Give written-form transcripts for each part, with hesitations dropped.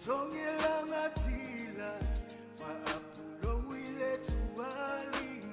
Tongelanga tila fa apulo wile tuwali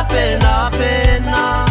pena, pena,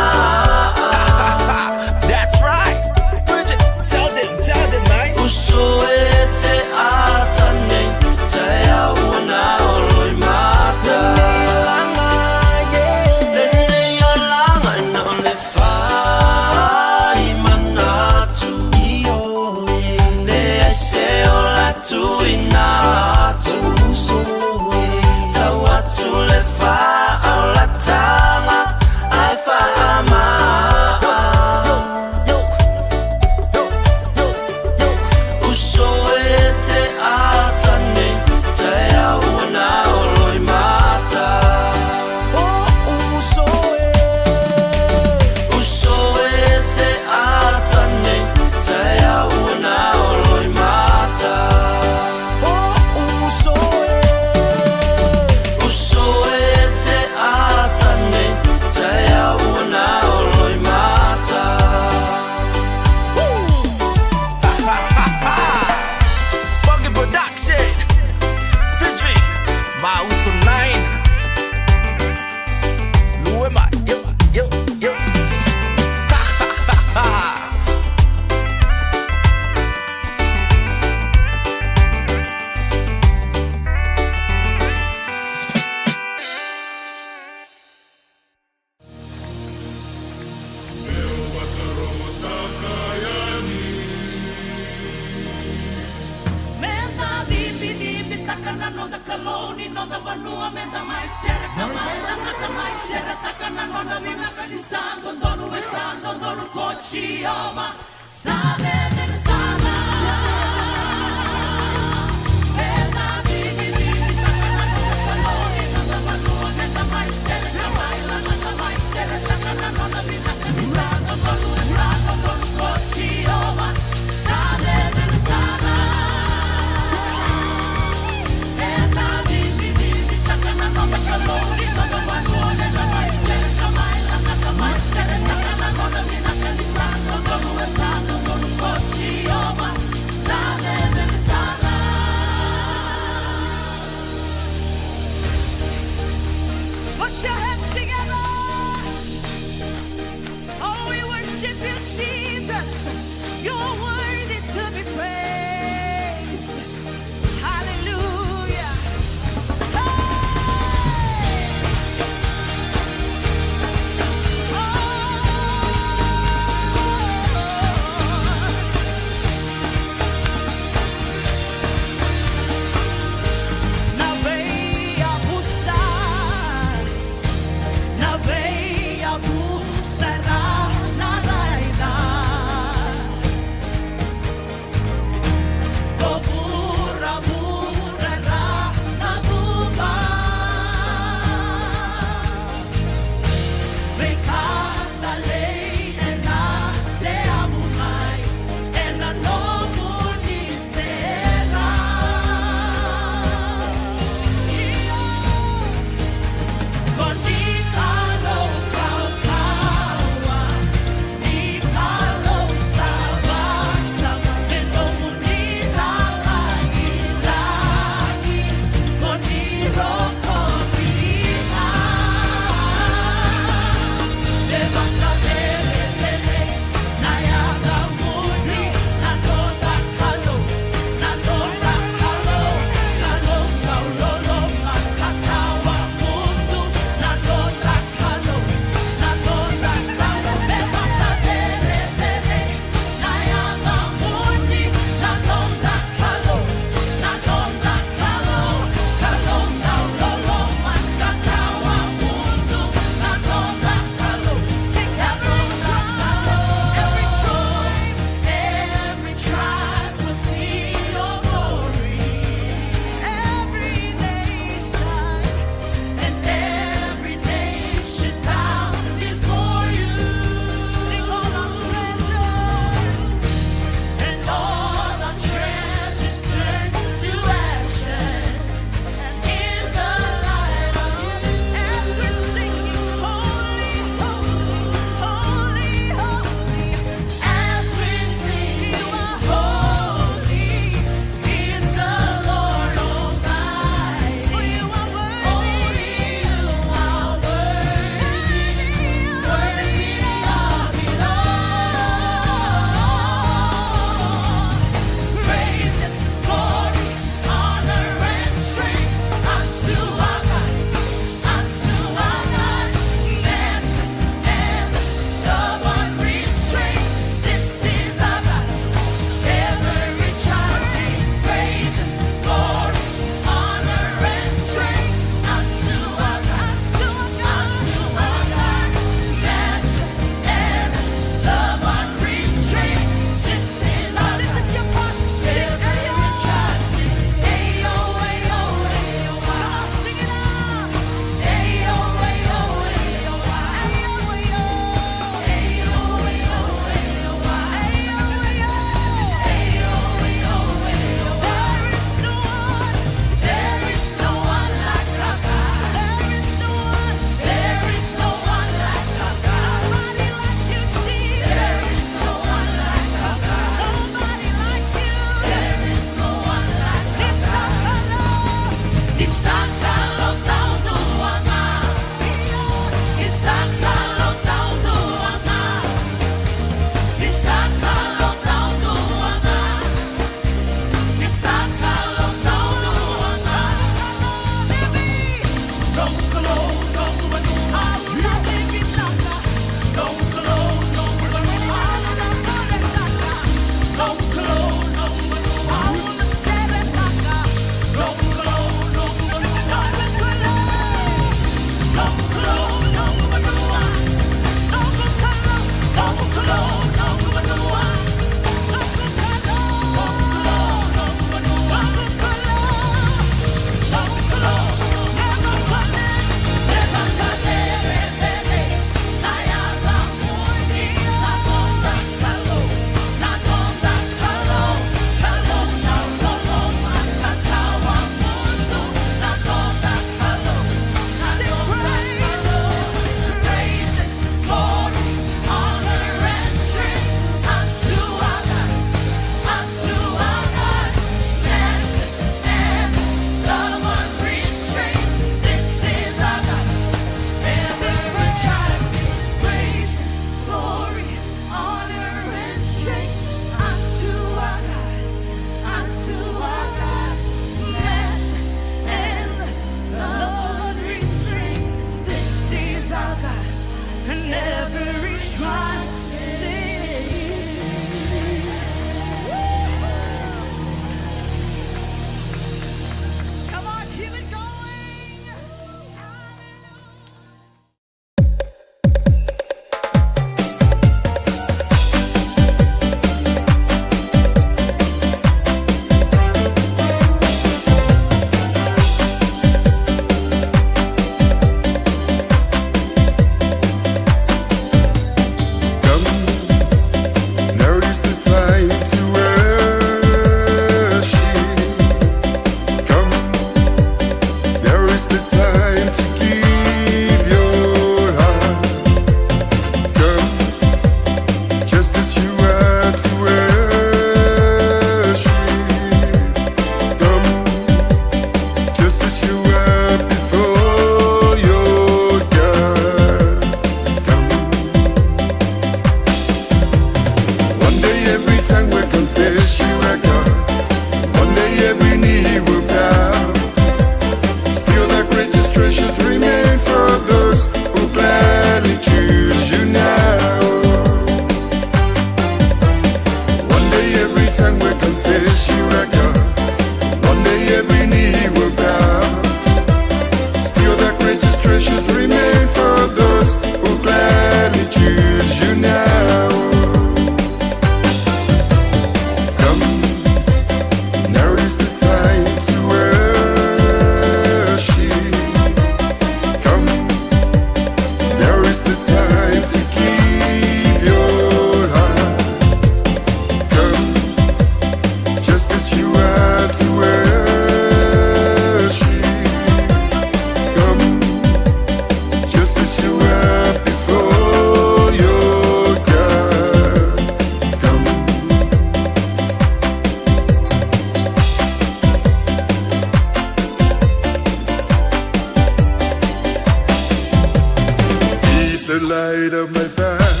the light of my path.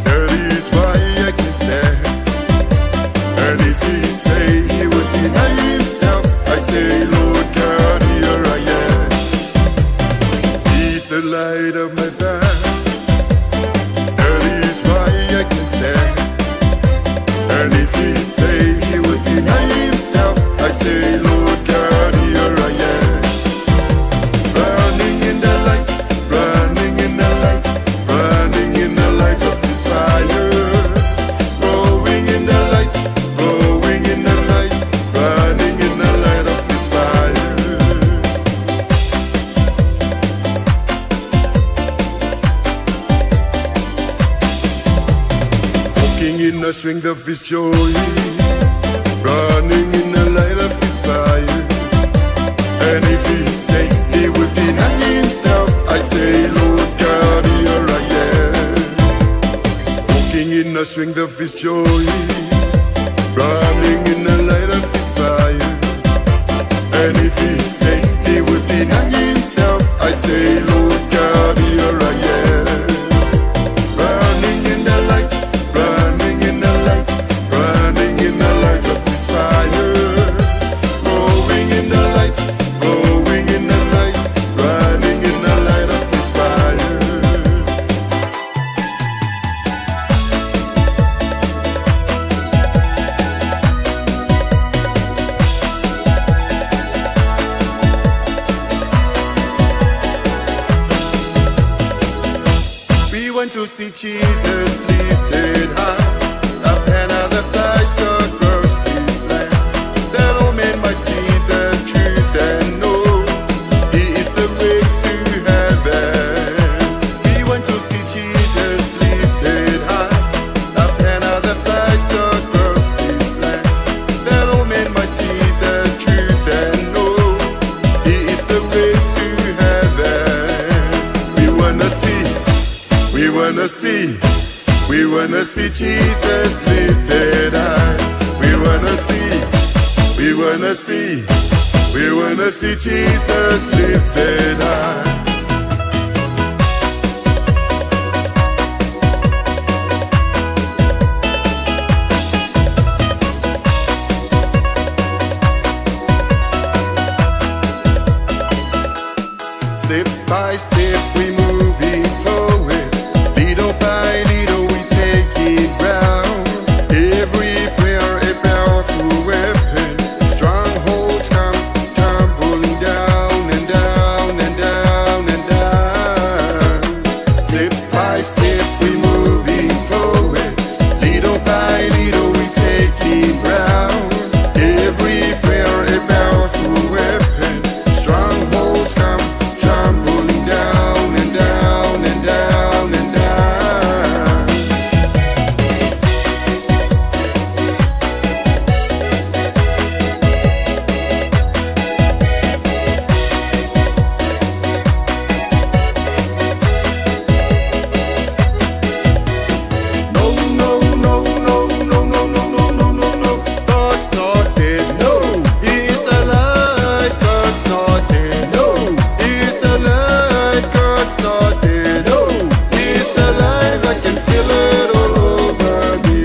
That is why I can stand. And if he say he would deny himself, I say, Lord God, here I am. He's the light of my path. That is why I can stand. And if he say he would deny himself, I say, Lord God, here I am. Running in the light, running in the light, running in the light of his fire. Growing in the light, growing in the light, running in the light of his fire. Walking in the strength of his joy, running in the light of his fire. And if he say he would deny himself, I say, Lord God, here I am. Walking in the strength of his joy, running in the light of his fire. And if he say he would deny himself, I say, Lord God, here I am. Running in the light, running in the light, running in the light of his fire. Growing in the light, growing in the light, running in the light of his fire. We went to see Jesus lifted high, up another flies across this land, that all men might see the truth and know he is the way to heaven. We went to see Jesus lifted high, up another flies across this land, that all men might see the truth and know he is the way to heaven. We wanna see, we wanna see, we wanna see Jesus lifted high. We wanna see, we wanna see, we wanna see Jesus lifted high. Step by step we moving forward, little by little we take it round. Every prayer a powerful weapon, strongholds come tumbling down and down and down and down. Step by step we moving forward, little by little we take it round. Every prayer a powerful weapon, strongholds come tumbling down and down and down and down. No, no, no, no, no, no, no, no, no, no, no. God's not dead. No, He is alive. God's not dead. No, He is alive. God's not dead. No, He is alive. I can feel it all over me.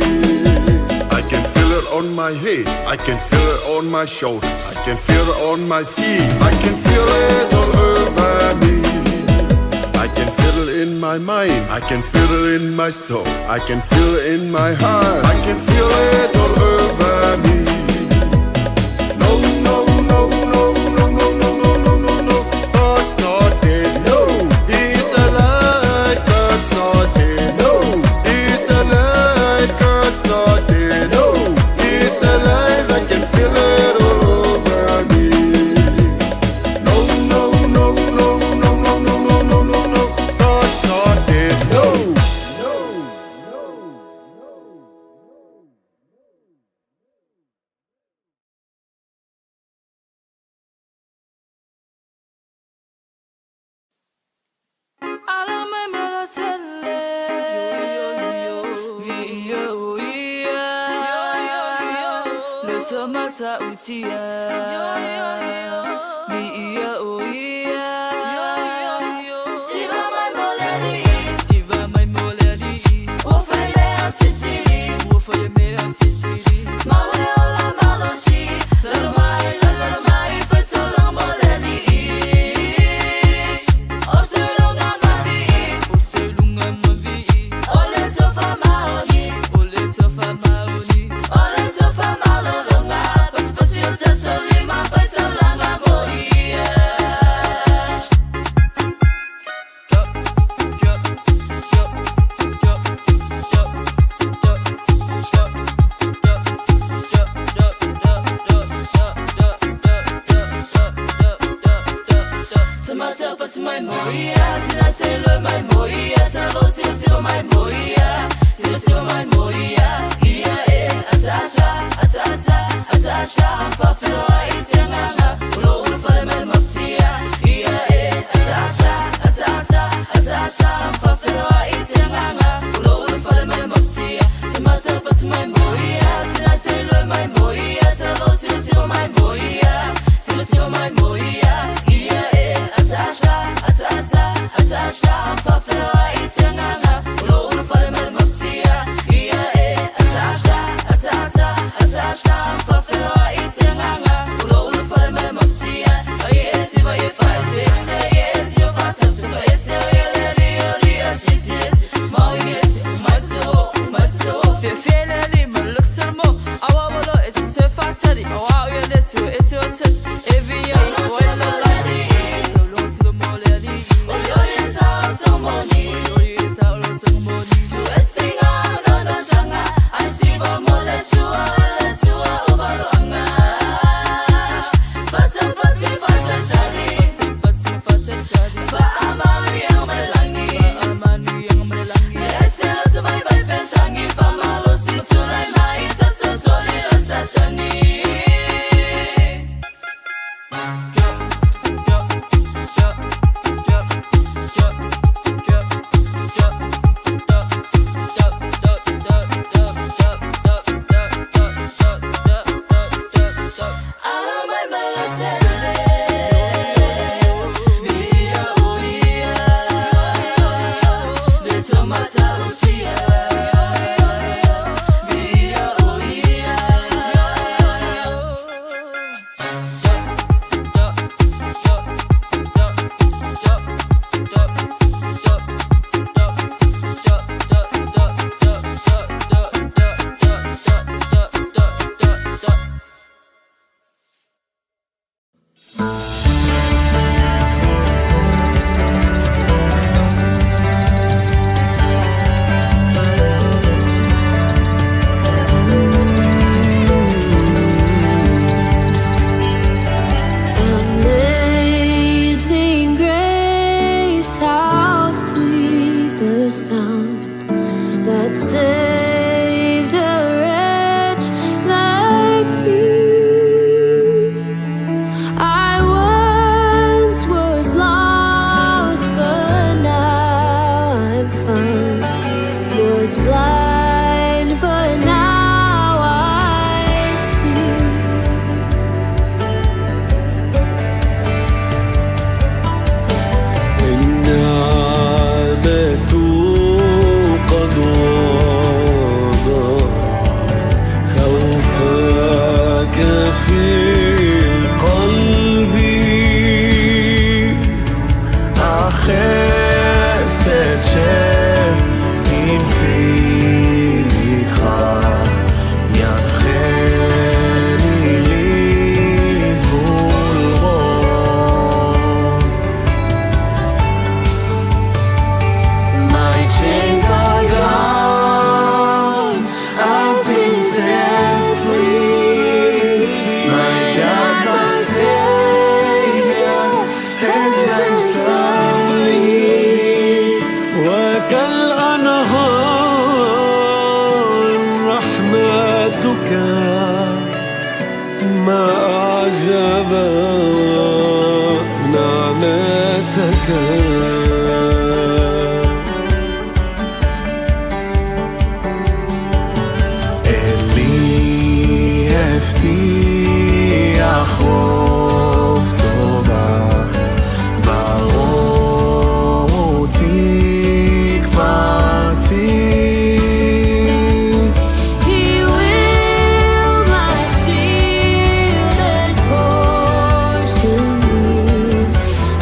I can feel it on my head. I can feel it on my shoulders. I can feel it on my feet. I can feel it all over me. I can feel it in my mind. I can feel it in my soul. I can feel it in my heart. I can feel it all over me. No, no, no, no, no, no, no, no, no, no, no. God's not dead. No, He is alive. God's not dead. No, He is alive. God's not dead. No, He is alive. I can feel it all over me. No, no, no, no, no, no, no, no, no, no, no. God's not dead. No, no, no, no. 𝚟𝚒𝚍𝚎𝚑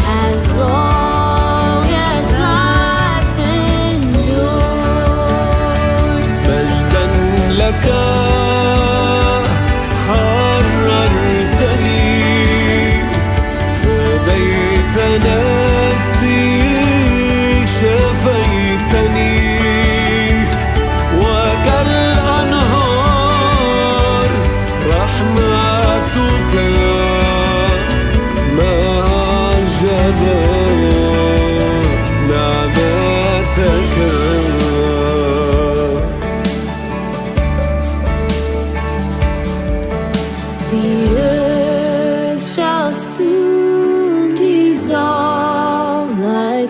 As long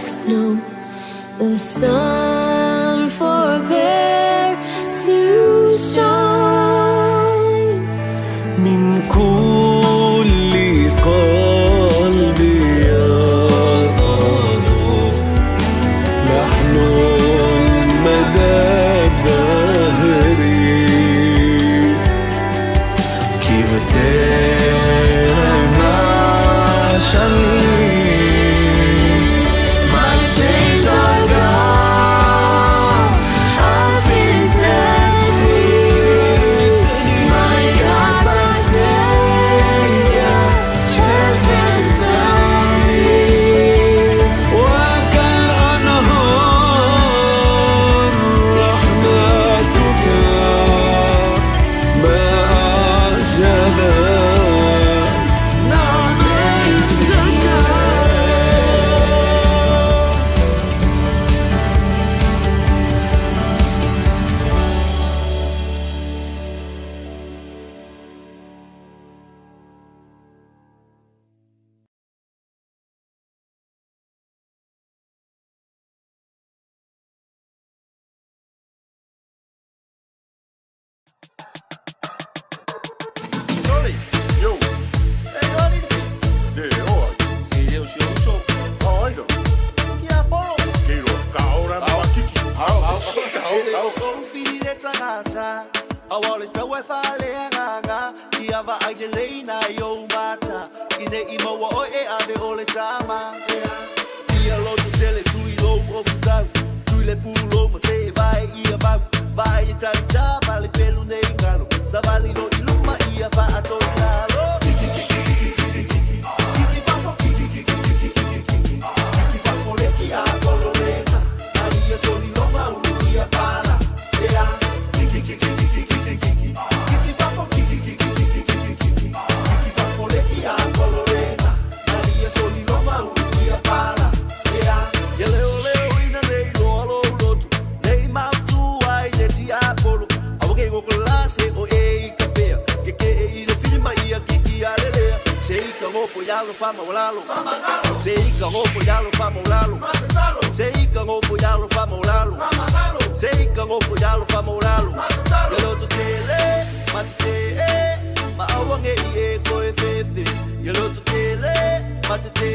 snow, the sun forbear to shine. من كل قلبي يصعد لحن مدى الدهر كيف تنعشني. My chains are gone, I've been set free. My God, my Savior, has ransomed me. وكالأنهار رحمتك ما أعجبها. نعم Sorry, yo. Hey, Johnny. Yeah, all right. Sí, yo uso. All right. Yeah, Polo. Kilo, kaora na makiki. Ele so fili tangata. Awale tawe fale nganga. Iava agele na yo mata. Ine ima wa oe ave ole tama. Ia lo to tele tu ilo ofuta. Tu le pulo ma se vai ia ba. Vai tarita vale pelu nei ngalo. Savali lo iluma ia va atoilalo. Fama ulalo, sei como folhalo, fama ulalo, sei como folhalo, fama ulalo, sei como folhalo, fama ulalo. Yelo to tele, matete, ma awange ie koe fefe. Yelo to tele, matete.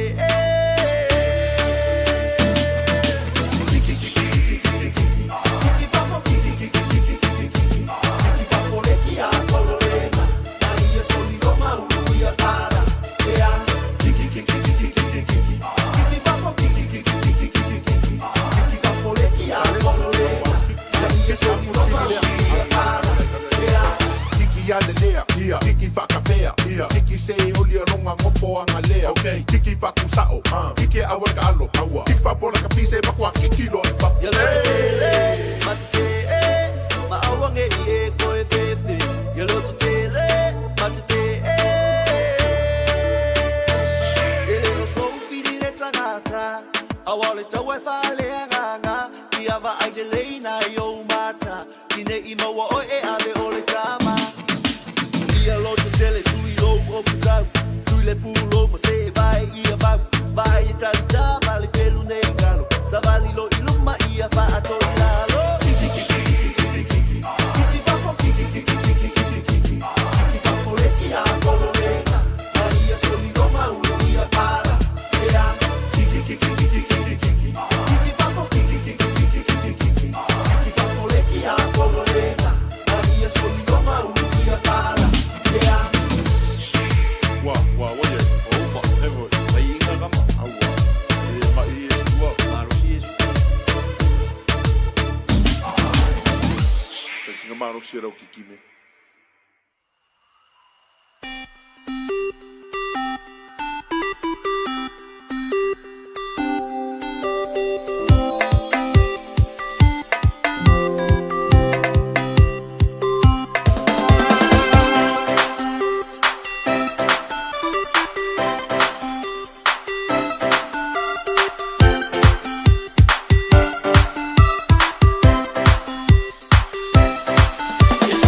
Kiki whakawhea, kiki se olia ronga ngofo anga lea. Kiki whakusao, kiki awaka alo, kiki whapola ka pise makua kiki lo e whafu. Yelo tele, matete, ma awange ie koe fefe. Yelo tele, matete. Ele so fili le tangata, awale tawe fale nganga. Iava agele na yo mata, ine ima wa oe ave ole tama. Ia lo to tele tu ilo ofuta. Tu le pulo ma se vai ia ba. Vai tarita vale pelu nei ngalo. Savali lo iluma ia va atoilalo. Maro shira o kikime. If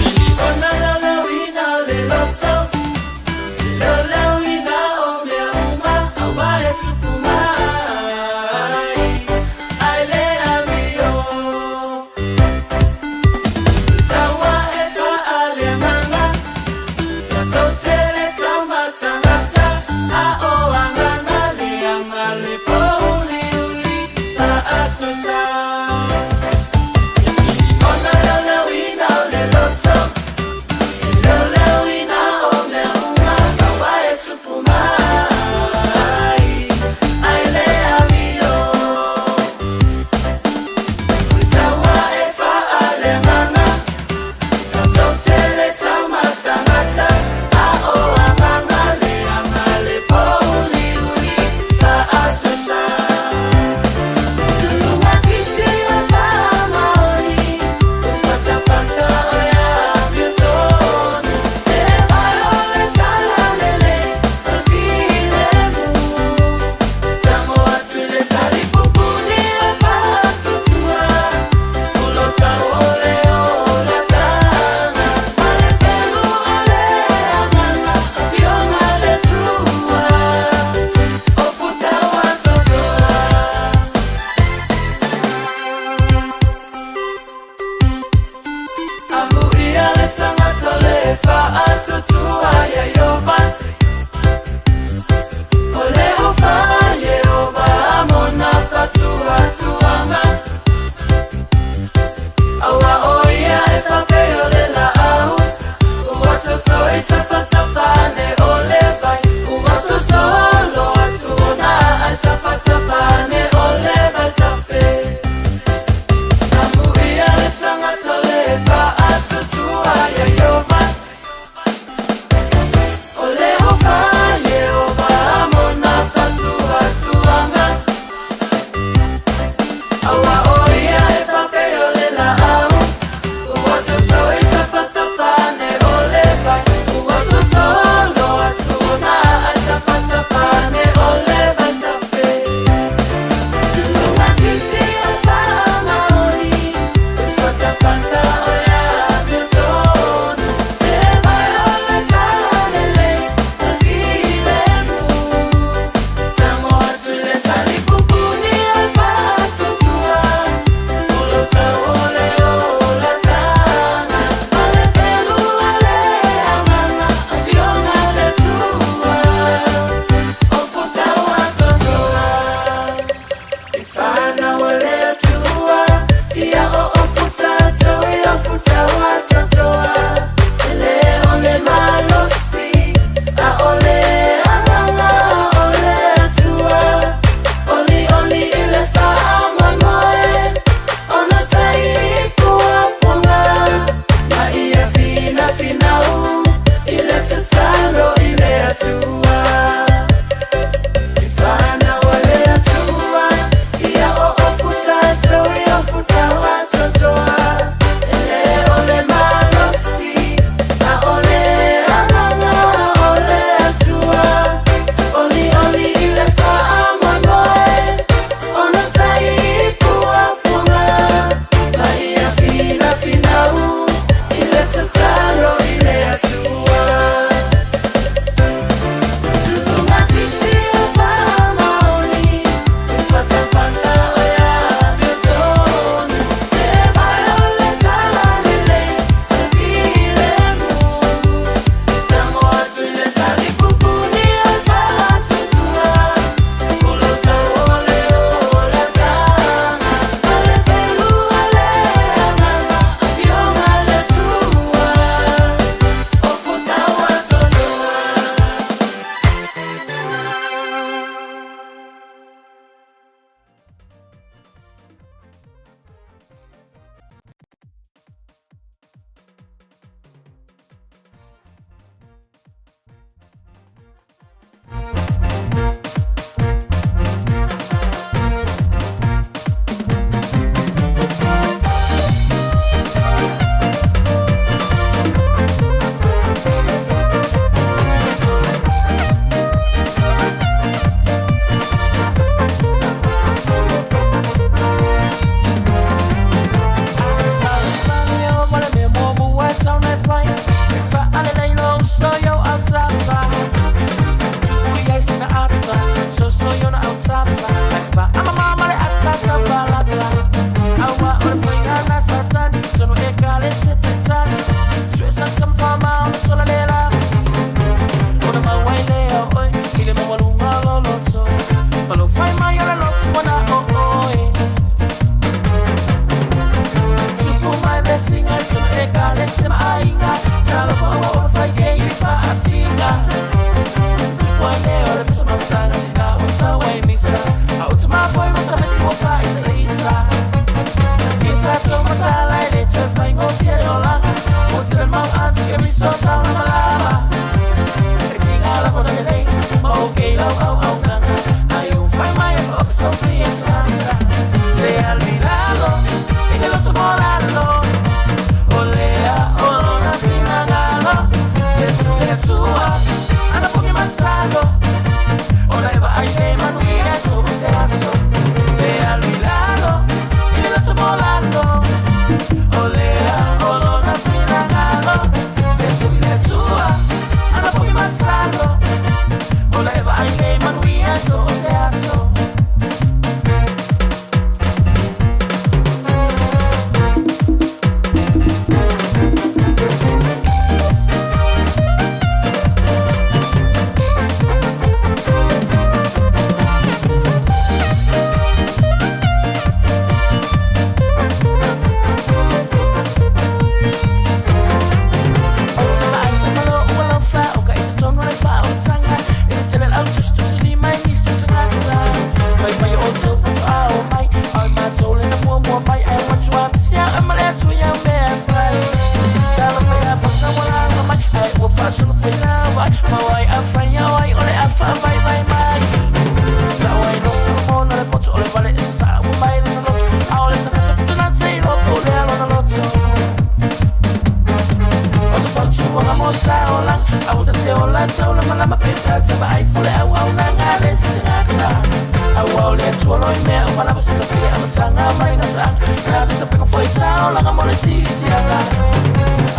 pala basila fue amatanga mai ngasang na tu pe ko foi tao la ngamole si tianga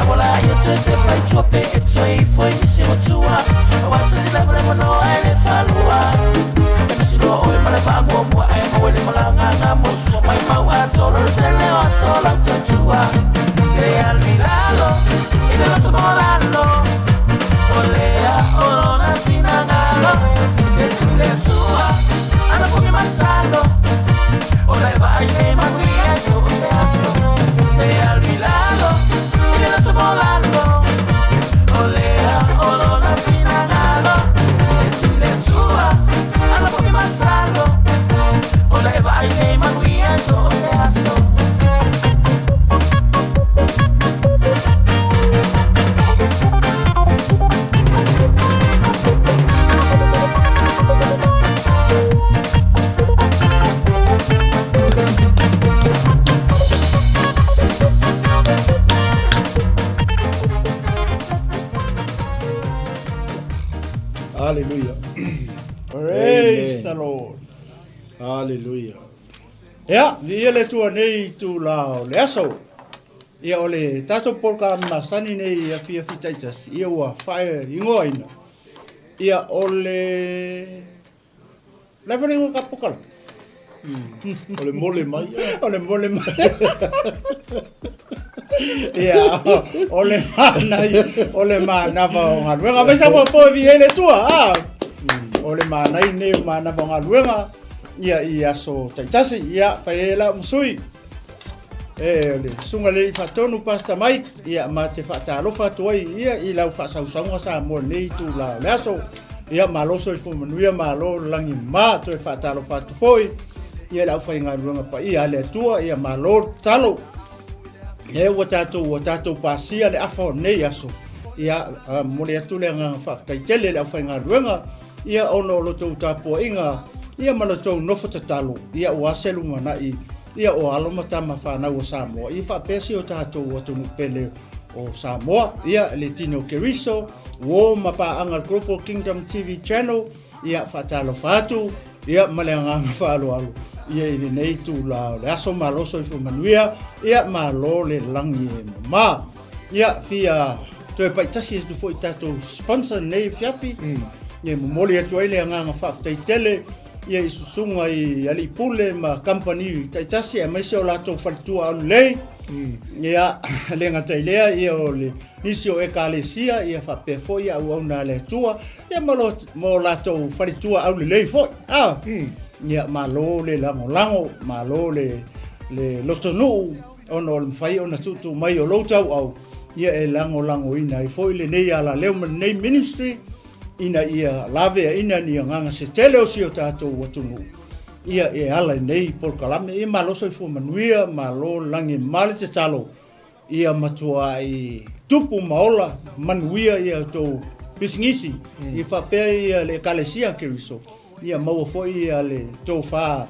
abola ia te pai chope e toi foi se o tua wa tu sila para no ele falua e me silo o mala pa mo e mo ele mala nga mo su mai pa wa solo te le o solo tua se al milagro y de los moralo olea olona sinangalo se suile sua ana pumi manzalo oleva aime manuia so se aso se al milagro y de los moralo olea olona sinangalo se suile sua ana pumi manzalo oleva aime manuia so se aso. Hallelujah. Praise the Lord. Hallelujah. Ya, ni ele tua nei tu lao le aso. Ia ole tato polka masani nei a fia fitaitas. Ia ua fire ingoina. Ia ole levering o kapokal. Ole mole mai. Ole mole mai. Ia ole mana va nga luenga mesa po vi ele tua. Ole mana nei mana va nga luenga. Ia so taitasi ia faela musui le sunga le fatonu pasta mai ia mate fatalo fatuai ia I lau fa sausanga sa mo nei tu la leso ia malo so fu manuia malo langi ma to fatalo fatu foi ia lau fa inga runga pa ia le tua ia malo talo e watato pasia le afo nei aso ia mo le tu le nga fa taitele lau fa inga runga ia ono lo tu tapo inga ia malatou nofo tatalo ia o aselu manai ia o aloma tama fana o Samoa I fa pesi o tatou atu pele o Samoa ia le tino keriso wo mapa angal grupo Kingdom TV channel ia fatalo fatu ia malenga falo alu ia ile nei tu la le aso maloso I manuia ia malo le langi ma ia fia to pa tasi du foi tatou sponsor nei fiafi ia momoli atu ile anga fa taitele ia isusunga I ali pule ma company taitasi e mai se o lato faltua alu lei ia lenga tailea ia ole nisio e kalesia ia fa pe foi au na le tua ia mo lato faltua alu lei foi ia malo le lango malo le lotonu ono le fai ona tutu mai o lotau au ia e lango ina I foi le nei ala leo nei ministry ina ia lave ina ni nganga se tele o sio tato watunu ia e ala nei polkalame I malo so fu manuia malo langi male te talo ia matua I tupu maola manuia ia to bisngisi I fa pe ia le kalesia keriso ia mau foi ia le to fa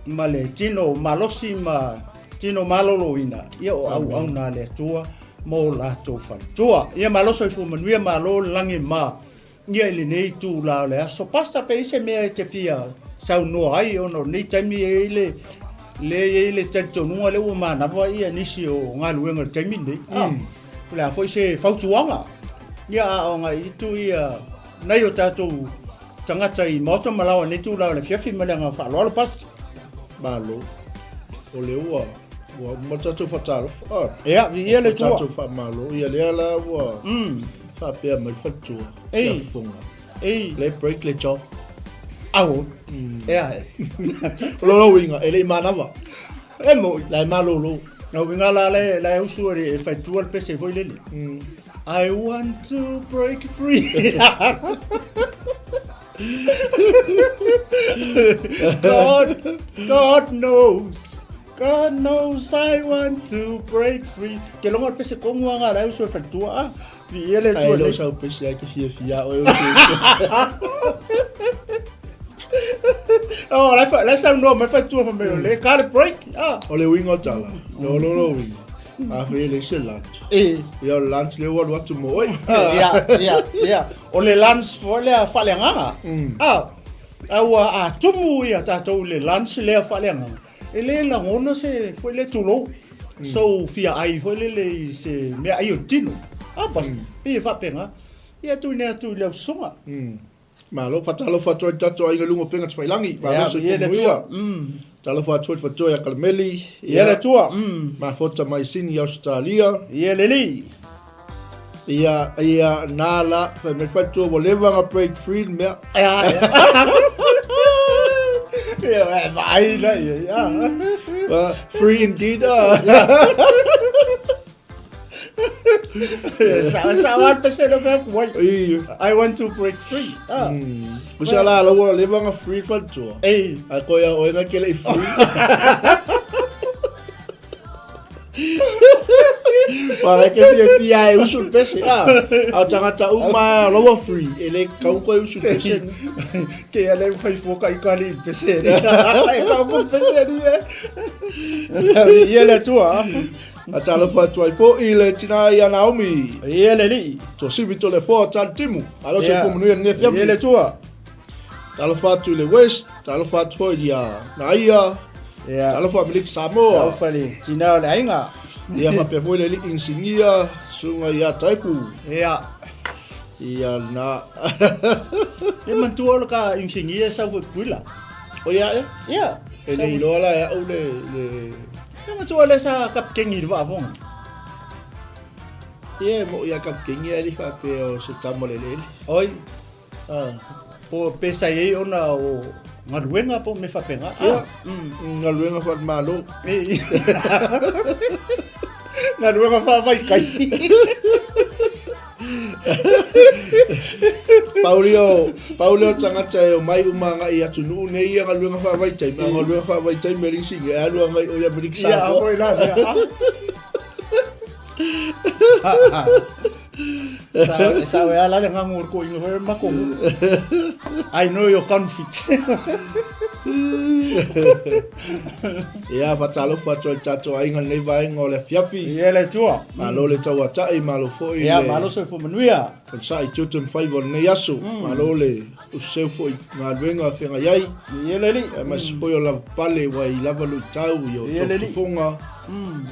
male tino malosi ma tino malolo ina ia o au na le tua mo la to fa tua ia malo so fu manuia malo langi ma ia le nei tu la le so pasta pe se me te pia sau no ai ono nei taimi le tanto no le o mana va ia nisi o ngaluenga taimi nei la foi se fautuanga ia o ngai tu ia nei o tato tangata I moto malawa nei tu la le fiafi malanga fa lo pas Malo. Ole ua matato fatalo. ia ia le tu Matato fa malo. Ia le ala ua. Fa pe mai fatua. Ei. Funga. ei Le break le chop. au ia Lo winga ele manava. e mo La malo lo. no vinga la usu e fai tu al pese foi lele I want to break free God knows I want to break free. Que longo pese como anga la uso efectua. Vi ele Ai tu lo le. sa pese que fia o. Oh, la sa no me efectua me le car break. Ole winga tala. No winga. A fe le se lunch. Ya lunch le wa tu mo. Ya. O le lance foi le fale nganga. Aua tumu ia tātou le lunch lea whaleanga. E le la ngona se foi le tulo. So fia ai foi le se mea ai o tino. Basta. Pe whapenga. Ia tu nea tu leo sunga. Malo fatalo fatoi tato ai lungo penga tsailangi. Malo se ia. Talo fatoi akalmeli. Ia le tua. Ma fota mai sini Australia. Ia le li. Ia nala fa me fatoi voleva break free mea. Yeah, vai lá, yeah. Free indeed. Sawan percent of what I want to break free. Bisa lah lawa lebang free fatwa. Ako ya o nga kila free. Para que dia usul pese au tangata uma lawa free ele kau ko usul pese que ele faz foca e cali pese kau ko pese dia e ele tua atalo fatwa po ile tina ya Naomi ele li to sivito le fo tantimu alo se fo munu ne fiam ele tua talo fatu le west talo fatu ya naia talo fa milik Samoa talo fali tina le ainga ia fa pe foi le insignia sunga ia taipu ia na e mantua ka insignia sa foi pula o ia ele lola ya o le e mantua le sa kapkengi va avon ia mo ia kapkengi ali fa pe o se tamolele oi po pesa ye ona o Galuega po me whapenga. Galuega wha malo. Galuega whawai kai. Paulio tangata e o mai umanga i atu nuu nei ia Galuega whawai tai. Ma Galuega whawai tai me rinsinga e alua ngai o ia mirik sāpo. Ia, hoi la. Sa we ala le ngangur ko ingo he makongu. I know your conflicts. Ia fatalo fato tato ai ngai vai ngole fiafi. Ia le tua. Malo le tawa tai malo foi. Ia malo se fo manuia. Kon sai tutum fai bon ne yasu. Malo le o se foi na venga fenga yai. Ia le li. Mas foi o la pale wai lava lu tau yo to fonga.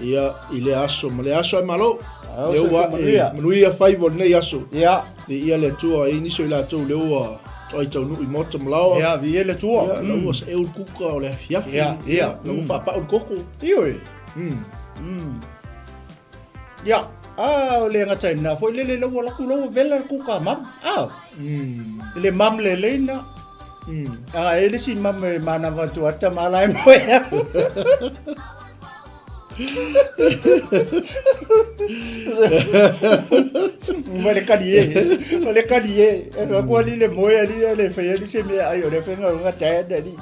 Ia ile aso male aso malo. Lewa manuia fai bon ne yasu. Ia. Ia le tua iniso ila tu lewa. Ai tau nui moto mlawa. Ia, vi ele tua. Ia, lau as eur kuka o le fiafi. Ia. Lau whapa o koko. Ioi. Ia. O le ngata ina. Foi lele lau laku lau vela kuka mam. Le mam le leina. Ele si mam mana watu ata malai moea. Ole kadie. Aku ali le moya ali le faya li se me ayo le fenga nga tada ali.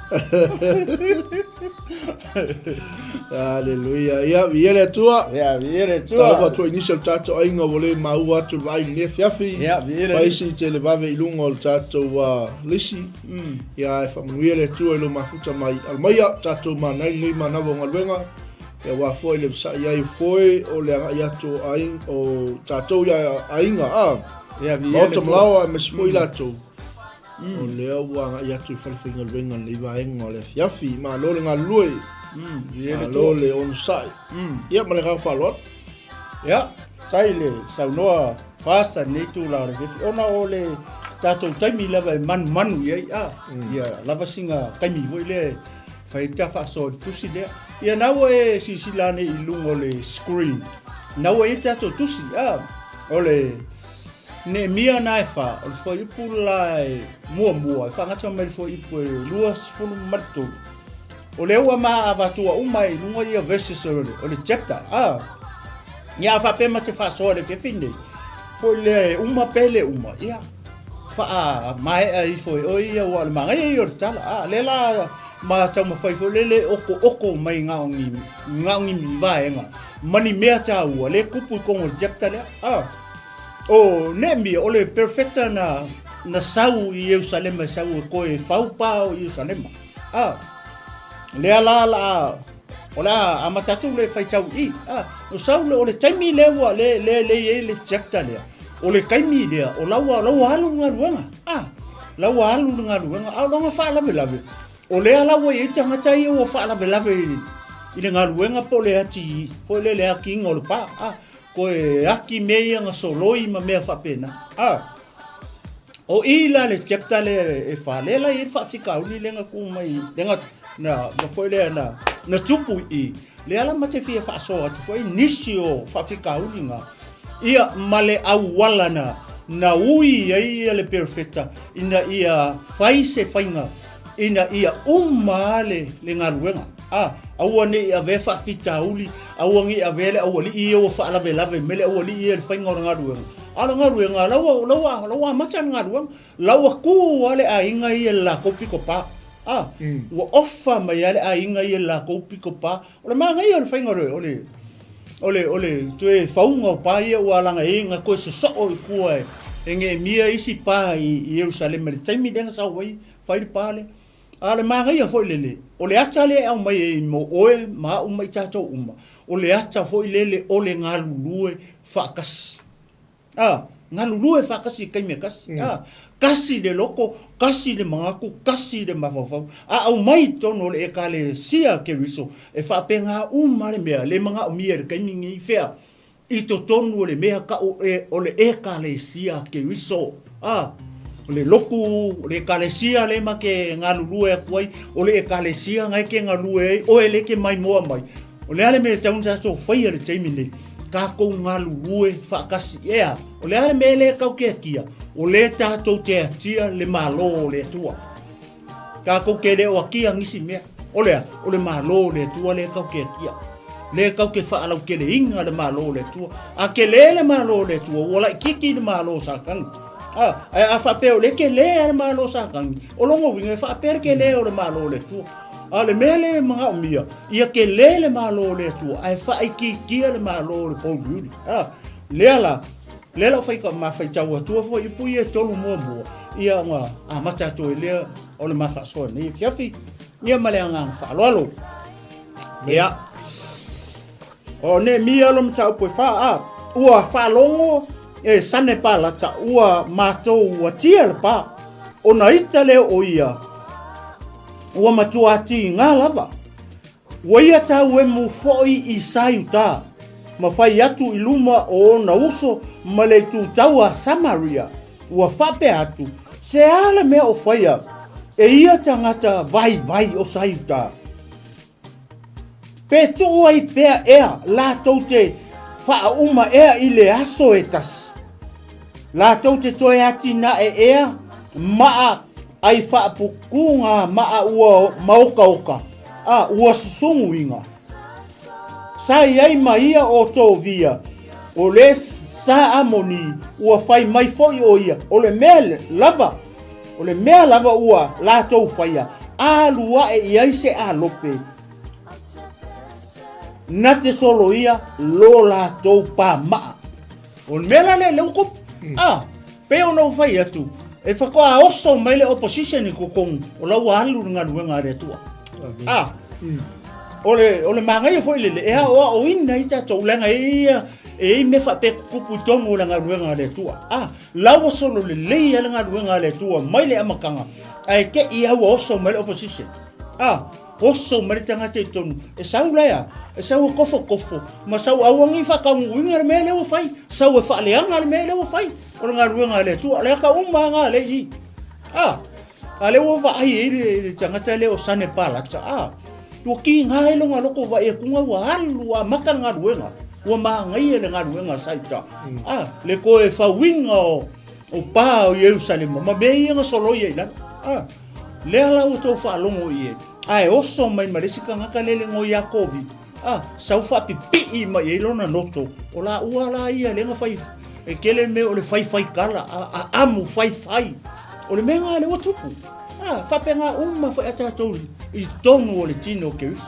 Hallelujah. Ia viele tua. Ia viele tua. Tala tu initial tato ainga vole maua tu vai ne fiafi. Ia viele. Paisi te le vave ilunga o tato wa lisi. Ia fa muele tua lo mafuta mai almaya tato manai ngai manavo ngalwenga. E wa foi le sa ia foi o le ia to aing o tato ia ainga ia vi moto mlawa me foi la to o le wa ia to fa finga venga le va en o le fiafi ma lo le ngalui lo le on sai ia ma le ga fa lot ia tai le sa no pasa nei tu la re ona o le tato tai mi lava man ia lava singa kai mi voi le fai ta fa so tu si le ia naua e sisilane i lungo le screen. Naua e tato tusi, ole Neemia na e wha, ole fo ipu la e mua, e whangata mai fo ipu e lua sifunu matu. Ole ua maa avatua umai lungo ia verses ole chapter, ia wha pema te wha soa le whiawhine. Fo le pele ia. Wha mai a i fo e oi ia ua le mangai i ore tala, le la ma tau mawhai fo lele oko mai ngaongi mi vaenga mani mea tāua le kupu i kongo japta lea o Neemia ole perfecta na sau i Eusalema sau e koe whaupao i Eusalema lea la ola amatatu le whaitau i o sau le ole taimi lewa le japta lea ole kaimi lea o laua halu ngaruanga lau alu nga luenga au longa fa lave o le ala wo e tanga tai o fa lave i le nga luenga po le ati po le aki ngol pa ko e aki mea nga soloi ma mea fa pena o ila le chapta le e fa le la i fa fika uni le nga ku mai le nga na fo le na tupu i le ala mate fia fa so atu fo inisio fa fika uni nga ia male au wala na ui ia le perfecta ina ia faise fainga ina ia umale le ngaruenga awane ia ve fa fitauli awangi avele awali ia fa lave mele awali ia fainga ngaruenga ala ngaruenga lawa machan ngaruenga lawa ku wale ainga ia la kopiko pa wa offa mai ale ainga ia la kopiko pa ola manga ia fainga ole tu faunga pa ia wala nga inga ko so o kuai enge mia isi pa i Jerusalem le taimi denga sa wai fai pale ale manga ia foi lele ole acha le au mai mo oe ma mai chacho uma ole acha foi lele ole ngalulue fakas ngalulue fakas kai me kas kasi de loko kasi de mangaku kasi de mafafau au mai tono le kale sia ke riso e fa penga uma le mea le manga o mia kai mingi fea i to tonu le mea ka ole kale sia ke riso ole loku le kalesia le ma ke ngalulue kuai ole kalesia ngai ke ngalue o ele ke mai moa mai ole ale me taun sa so fai le taimine ka ko ngalulue fa kasi ole ale me le ka ke kia ole ta to te tia le malo le tua ka ko ke le o kia ngisi me ole malo le tua le ka ke kia le ka ke fa ala ke le inga le malo le tua a ke le malo le tua ola kiki le malo sa kan a fa pe le ke le malo sa kan o longo winga fa pe ke le o le malo le tu ale mele mga mia ia ke le malo le tu ai fa ki le malo le po yuri le la fa ka ma fa tau tu fo i pu ia tolu mo ia nga mata to le o le ma fa so ni fiafi ia male nga fa lo ia o ne mia lo mta po fa ua fa longo e sane pala ta ua matou ua tia pa ona ita le o ia ua matua ati ngā lava ua ia tau e mu foi i 𝚘𝚙𝚢𝚘 ma fai atu i luma o na uso ma le tu tau a Samaria ua fape atu se ala mea o faia e ia tangata vai o 𝚘𝚙𝚢𝚘 pe tu ai pea la tau te fa uma i le aso etas la tau te toe ati na maa ai fa pukunga maa ua mauka ua susungu inga sai ai maia o tō via o le sa amoni ua fai mai foi o ia o le mea lava ua la tau faia alua iai se alope na te solo ia lo la tau pa maa o mea le ukop pe ono fai atu e fa ko oso mai le opposition ko kong o la walu nga luenga re tua ole mangai foi le o ina ita to lenga e me fa pe kupu tongo nga luenga re tua la o solo le ia nga luenga re tua mai le amakanga ai ke ia o oso mai le opposition oso mai tanga te tonu e saulea e sau kofo ma sau awangi fa ka winga me le o fai sau e fa le anga me le o fai o nga ruenga le tu ale ka umma nga le i ale o va ai le tanga tele o sane pala tu ki nga lo nga loko va e kunga wa halu wa maka nga ruenga wa ma ngai le nga ruenga saita le ko e fa winga o pa o Jerusalem ma be nga solo ye la le ala o to fa longo ye ai oso mai marisika ngaka lele ngo Yakobi sau fa pipi ma ye lona noto ola uala ia lenga fai e kele me o le fai kala amu fai o le menga le watupu fa penga uma fa ata tori i tonu o le tino keus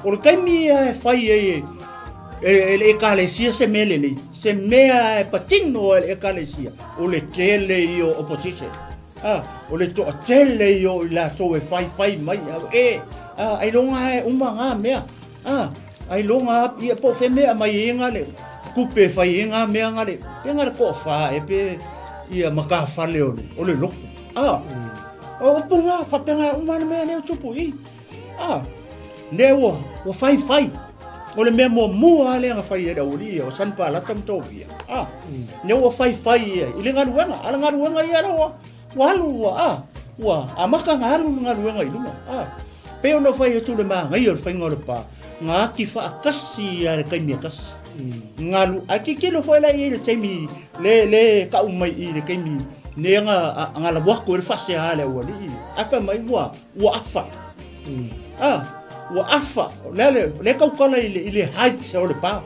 o le kaimi e fai e ekalesia se mele se mea e patino e ekalesia o le kele io opposition o le to tele io la to e fai mai ai longa uma nga mea ai longa ia po fe mea mai nga le kupe fai nga mea nga le penga ko fa e pe ia maka fa le o le loko O punga whapenga umana mea leo tupu I. Leo o whai. O le mea mua le nga whai e rauri o sanpa latam tōpia. Leo o whai ia. I le ngaruenga. Ala ngaruenga I ara wa halu wa amaka ngahalu ngaruenga I lunga. Peo no whai e tu le maa ngai o le whainga o le pā. Ngā ki whaakasi a le kaimia kasi. Ngalu aki kilo foi la I le taimi le ka umai I le kaimi ne nga la wako le fase ale wali aka mai wa afa wa afa le ka kala ile height o le pa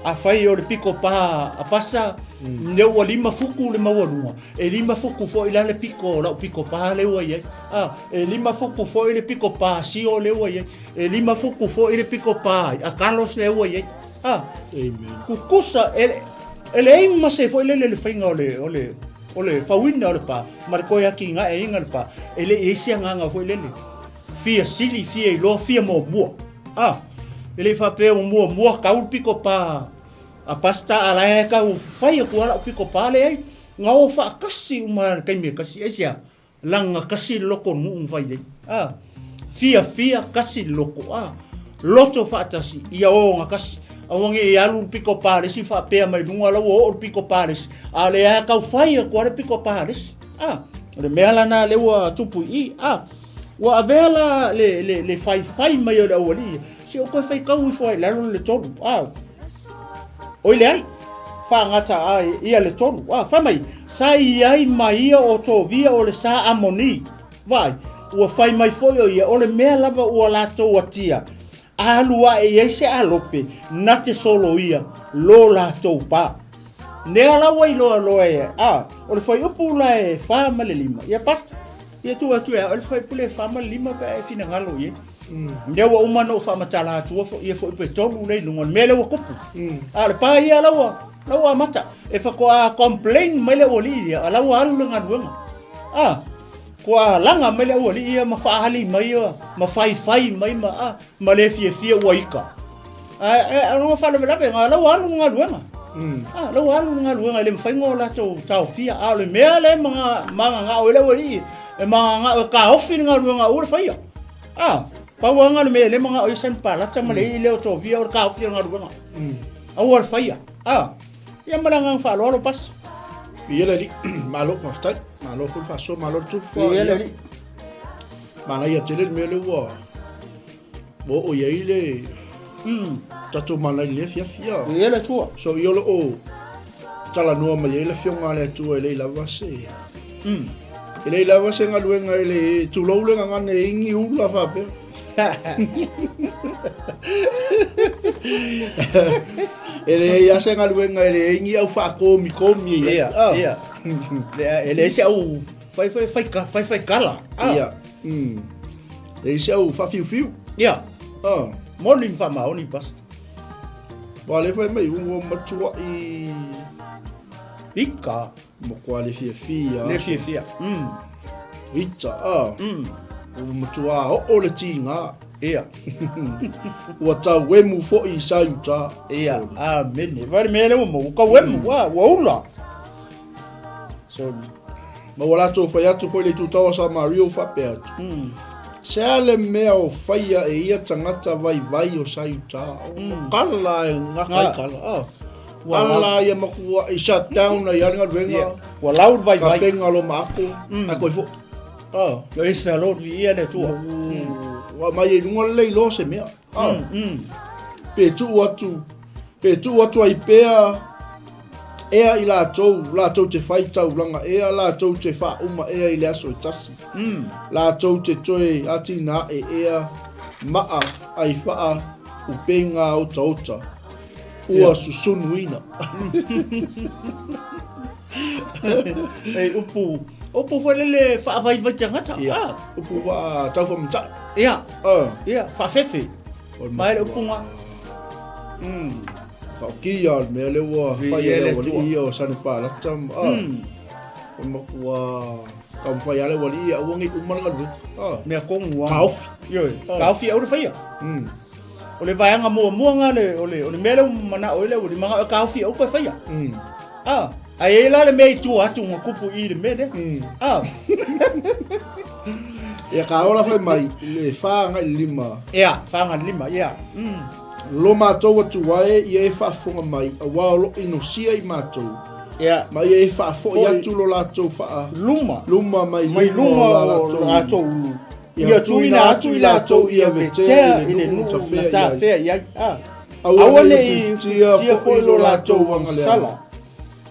a fai o le piko pa a pasa ne o lima fuku le mawalunga e lima fuku fo ila le piko la piko pa le wa ye e lima fuku fo ile piko pa si o le wa ye e lima fuku fo ile piko pa a Carlos le wa ye Amen. Kukusa ele ai mase foi le fainga ole fawina ole pa mar ko ya ki nga e inga pa ele e sia nga foi le fia sili fia lo fia mo ele fa pe mo ka u piko pa a pasta ala e ka u fai ko ala piko pa le ai nga o fa kasi uma kai me kasi e sia langa kasi loko mu fai le fia kasi loko loto fa tasi ia o nga kasi awange e alu piko pares I fa pe mai lunga la o piko pares ale a ka fai ko re piko pares le mela na le wa tupu I wa vela le fai mai o wali si o ko fai ka u foi la le tolu o le ai fa ngata ia le tolu fa mai sai ai mai o to via o le sa amoni vai o fai mai foi o le mela va o la to atia alua e ese alope na te solo ia lo la topa ne ala wai lo e o le foi upu la e fa male lima ia pasta ia tu o le foi pule fa male lima pe e fina ngalo ia ne wa umano fa matala tu fo ia fo pe tolu le no mele wa kupu ale pa ia la wa mata e fa ko complain mele oli ia ala wa alu nga duanga Kua langa mele wali ia mafahali mai ma fai mai ma le fia waika no fa le be ngala walu ngaluenga la walu ngaluenga le fai ngola to tau fia ale mele manga nga ole wali e manga nga ka ofi ngaluenga ur fai pa wanga le mele manga o sen pala tama le ile to via or ka ofi ngaluenga ur fai ia malanga fa lo pas Ia li malo constat malo ful fa so malo tu fo ia li mana ia tele me le wa bo o ia ile tatu mana ile fia ia le tua so yo lo o tala no ma ile fio ngale tu ile la vase ile la vase ngaluenga ile tu lo le ngane ingi u la fa pe ele ia se ngaluenga ele ingi au fa komi ia ele se au fai kala ia ele se au fa fiu ia morning fa ma oni past vale foi mai un matua I ika mo quale fia le fia Ita o matua o le tinga ia ua tau wemu fo I 𝚟𝚑𝚢𝚘 ia amen vai mele mo ka wemu wa ula so ma wala to fa atu ko le tu tawa sa Mario fa pe atu se ale mea o faia e ia tangata vai o 𝚟𝚑𝚢𝚘 kala nga kai kala wala ia makua I shut down ai anga venga wala vai ka penga lo mako a ko fo lo isa lo ia le tu wa mai lunga le lo se mea pe tu atu ai pea ea I la tou te fai tau langa ea la tou te fa uma ea I le aso I tasi la tou te toe ati na ea maa ai faa upenga ota ua susunuina upu foi le fa vai tangata upu wa tau fa mta ia fa fefe mai upu nga ka kia me le wa fa ia wali o sane pa la tam ma wa ka fa ia le wali a wongi umanga lu me kong wa kaofi au fa ia o le vai nga mo nga le o le mele mana o le manga kaofi au pa fa ia Ai la le mei tu atu ngo kupu I le mele. Ia ka ola fai mai le whaanga I lima. Ia, whaanga lima, ia. Lo mātou atu wae ia e whaafonga mai a wao ino sia I mātou. Ia. Mai e whaafo I atu lo lātou whaa. Luma mai luma o lātou ulu. Ia tuina atu I lātou ia vetea I le nuta whea iai. Aua le I tia fo I lo lātou wanga lea.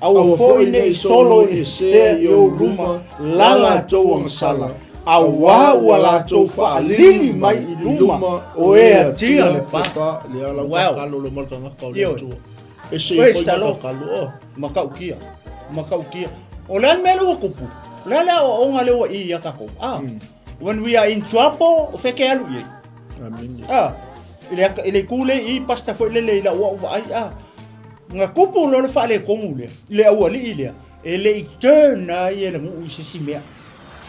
Aua fo I nei solo I sea I o luma la lātou wanga sala. Awa ua lātou whaalili mai I luma o ea tia le pa. Le ala kakalo lo malka ngaka o le atua. E se I koi kakalo o. Makau kia. O lean mele ua kupu. Lele o onga lewa I ia kako. When we are in trouble, o feke alu iei. Amen. Ile kule I pasta fo lele ila ua uva ai. Nga kupu lo le whaale kongu le. Le aua li ilea. E le I turn na I ele ngu sisi mea.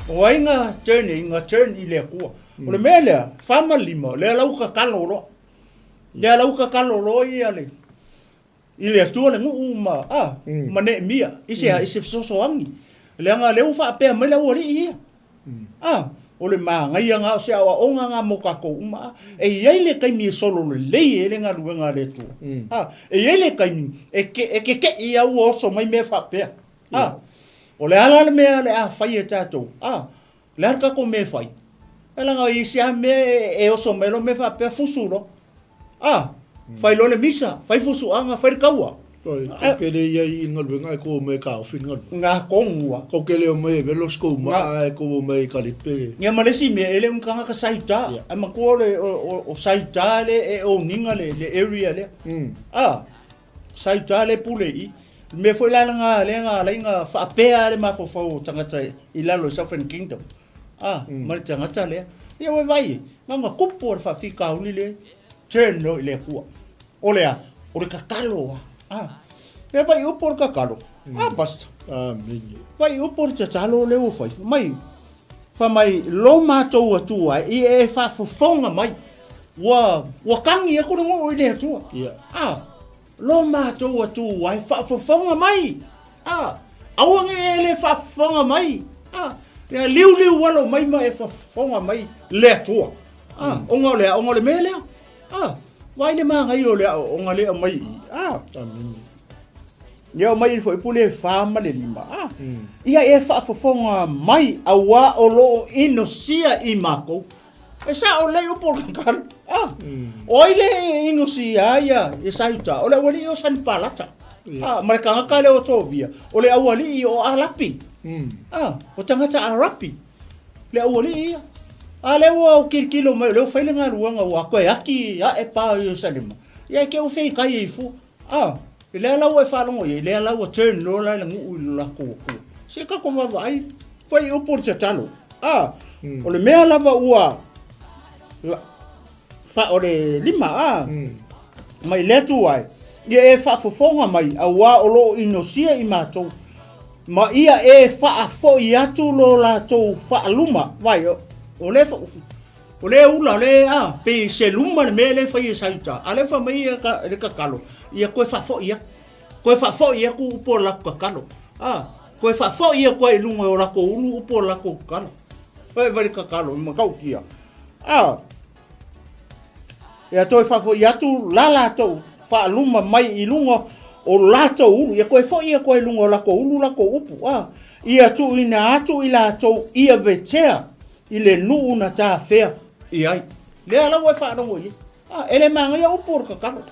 O ai nga turn I le kua. O le mea lea, whama lima, le lau ka kaloro. Le lau ka kaloro I ale. I le atua le ngu uma, ma Neemia, I se sosoangi. Le anga leu wha apea mai lau ari ia. O le maa ngai anga o se awa onga ngā mokako uma. E iei le kaimi e solo le lei e le ngā ruenga le tua. E iei le kaimi, e ke I au oso mai mea wha apea. O le ala le mea le a whai e tātou. Le harka ko me whai. E langa I se a mea e oso melo me wha apea fusu lo. Whai lo le misa, whai fusu anga, whai kaua. Kokele ia I ngalwenga e ko me ka ofi ngalwenga. Ngā kongua. Kokele o me velo skou maa e ko me kalipere. Ngā malesi mea ele unkanga ka saita. A makua le o saita le e o ninga le area le. Saita le pule I. Me foi la nga whaapea le mafofau tangata I lalo Southern Kingdom. Mari tangata le. Ia we vai. Nga kupu o le whawhika uli le. Turn no I le kua. O lea, o le kakalo. Me vai upo le kakalo. Basta. Vai upo le tatalo le ufai. Mai. Wha mai lo mātou atua I e whafofonga mai. Wa kangi e kore ngo I le atua. Lo mātou atu ai whafonga mai. Awange ele whafonga mai. Ia liu walo mai mai e whafonga mai le atua. Onga le me lea. Wai le maa ngai o lea onga lea mai. Ia mai foi pule whama le lima. Ia e whafonga mai awa o lo ino sia I mako. E sa o lei upo kakaro. O ile ino sia ia e saita. O le wali o san palata. Mareka ngaka le o tovia. O le awali o alapi. O tangata arapi. Le awali ia. Le o kilo mai le o faile ngā ruanga o koe aki e pā I o salima. Ia ke o fei kai I fu. Le lau e whalongo ia. Le lau o turn lo lai la ngu ui la kua. Se kako wawai. Fai upo te talo. O le mea lava ua. Fa o le lima mai letu ai ia e whaafofonga mai a wā o lo ino sia I mātou ma ia e whaafo I atu lo lātou whaaluma vai o le ula le pe se luma le me le whai e saita a le wha mai le kakalo ia koe whaafo ia ku upo lako kakalo koe whaafo ia koe lunga o lako ulu upo lako kakalo vai kakalo I makau kia Ia toi whafo I atu la lātou whaaluma mai I lunga o lātou ulu. Ia koe fo ia koe lunga o lako ulu lako upu. Ia tu ina atu I lātou ia vetea I le nuu na tā whea I ai. Lea lau e whaanongo I. Ele maanga ia upu o kakalo.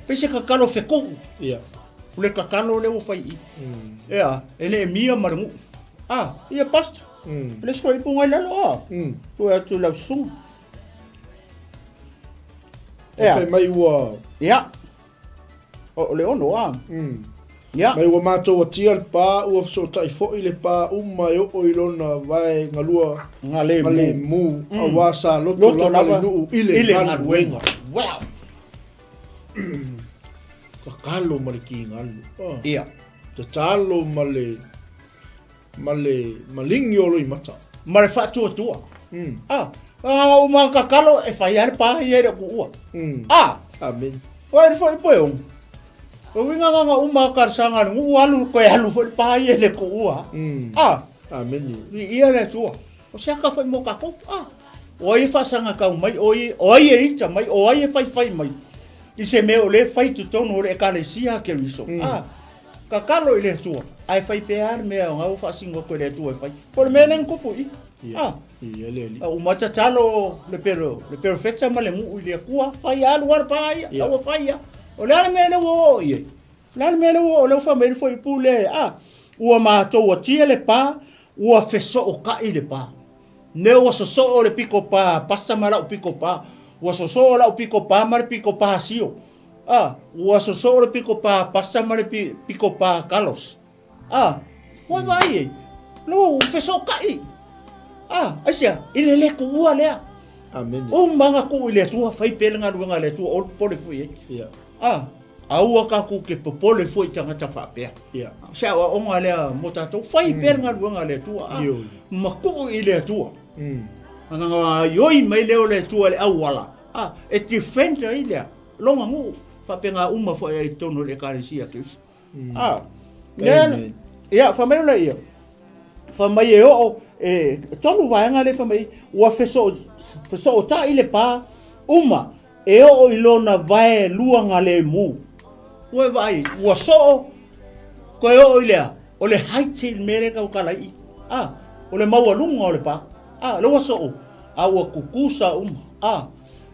Pese kakalo whekohu. Ule kakalo leo whai I. Ia, ele e mia marangu. Ia pasta. Le swai punga I lalo. Koe atu lau sunga. Fai mai ua. O le ono Mai ua mātou atia le pā ua so tai fo'i le pā uma e o ilona vai ngalua Ngā le mu a wasa loto lama le nuu ile ngā ruenga. Wow. Kakalo ma le ki ngalu. Te talo ma le malingi o lo I mata. Ma le whaatua tua. O mga kakalo e whai are pā I ere ku ua. Amen. Wai re whai poe ongu. O winga nga uma karsanga ngu alu ko alu fo pa ye le ko ua. Amen. Ia le tua. O se ka foi mo ka ko. O ia fa sanga ka mai o ia ita mai o ia fai mai. I se me o le fai tu tono le ka le sia ke riso. Ka kalo ile tua. Ai fai pe ar me nga o fa singo ko le tua fai. Por me nen ko pui. Ia le. O mata talo le pero fetsa male mu ile kua fai alu war pa ia. O fai ia. O le me le wo ia. La me le wo le fa me foi pule ua ma to wa tia le pa ua feso o ka ile pa. Ne o so o le piko pa pasta mala o piko pa. Ua so la o piko pa mar piko pa sio. Ua so le piko pa pasta mar piko pa Carlos. Wa vai. Lo feso ka i. Asia ile le ku ua le. Amen. O manga ku ile tu fai pelenga luanga le tu o pole fui. Ia. Aua ka ku ke popole foi tanga tafa pe. Ia. Sa wa onga le mota to fai pelenga luanga le tu. Maku ile tu. Nga yoi mai leo le tu le awala. E defender ile. Longa ngu fa penga uma fo e tono le karisia ke. Amen. Ya fa mai le ia. Fa mai e o tonu vai nga le fa mai wa feso ta ile pa uma e o ilona vai luanga le mu. Ue vai, ua so ko e o ilea, o le haiti mere ka ukalai. O le maua lunga o le pa. Le ua so ua kukusa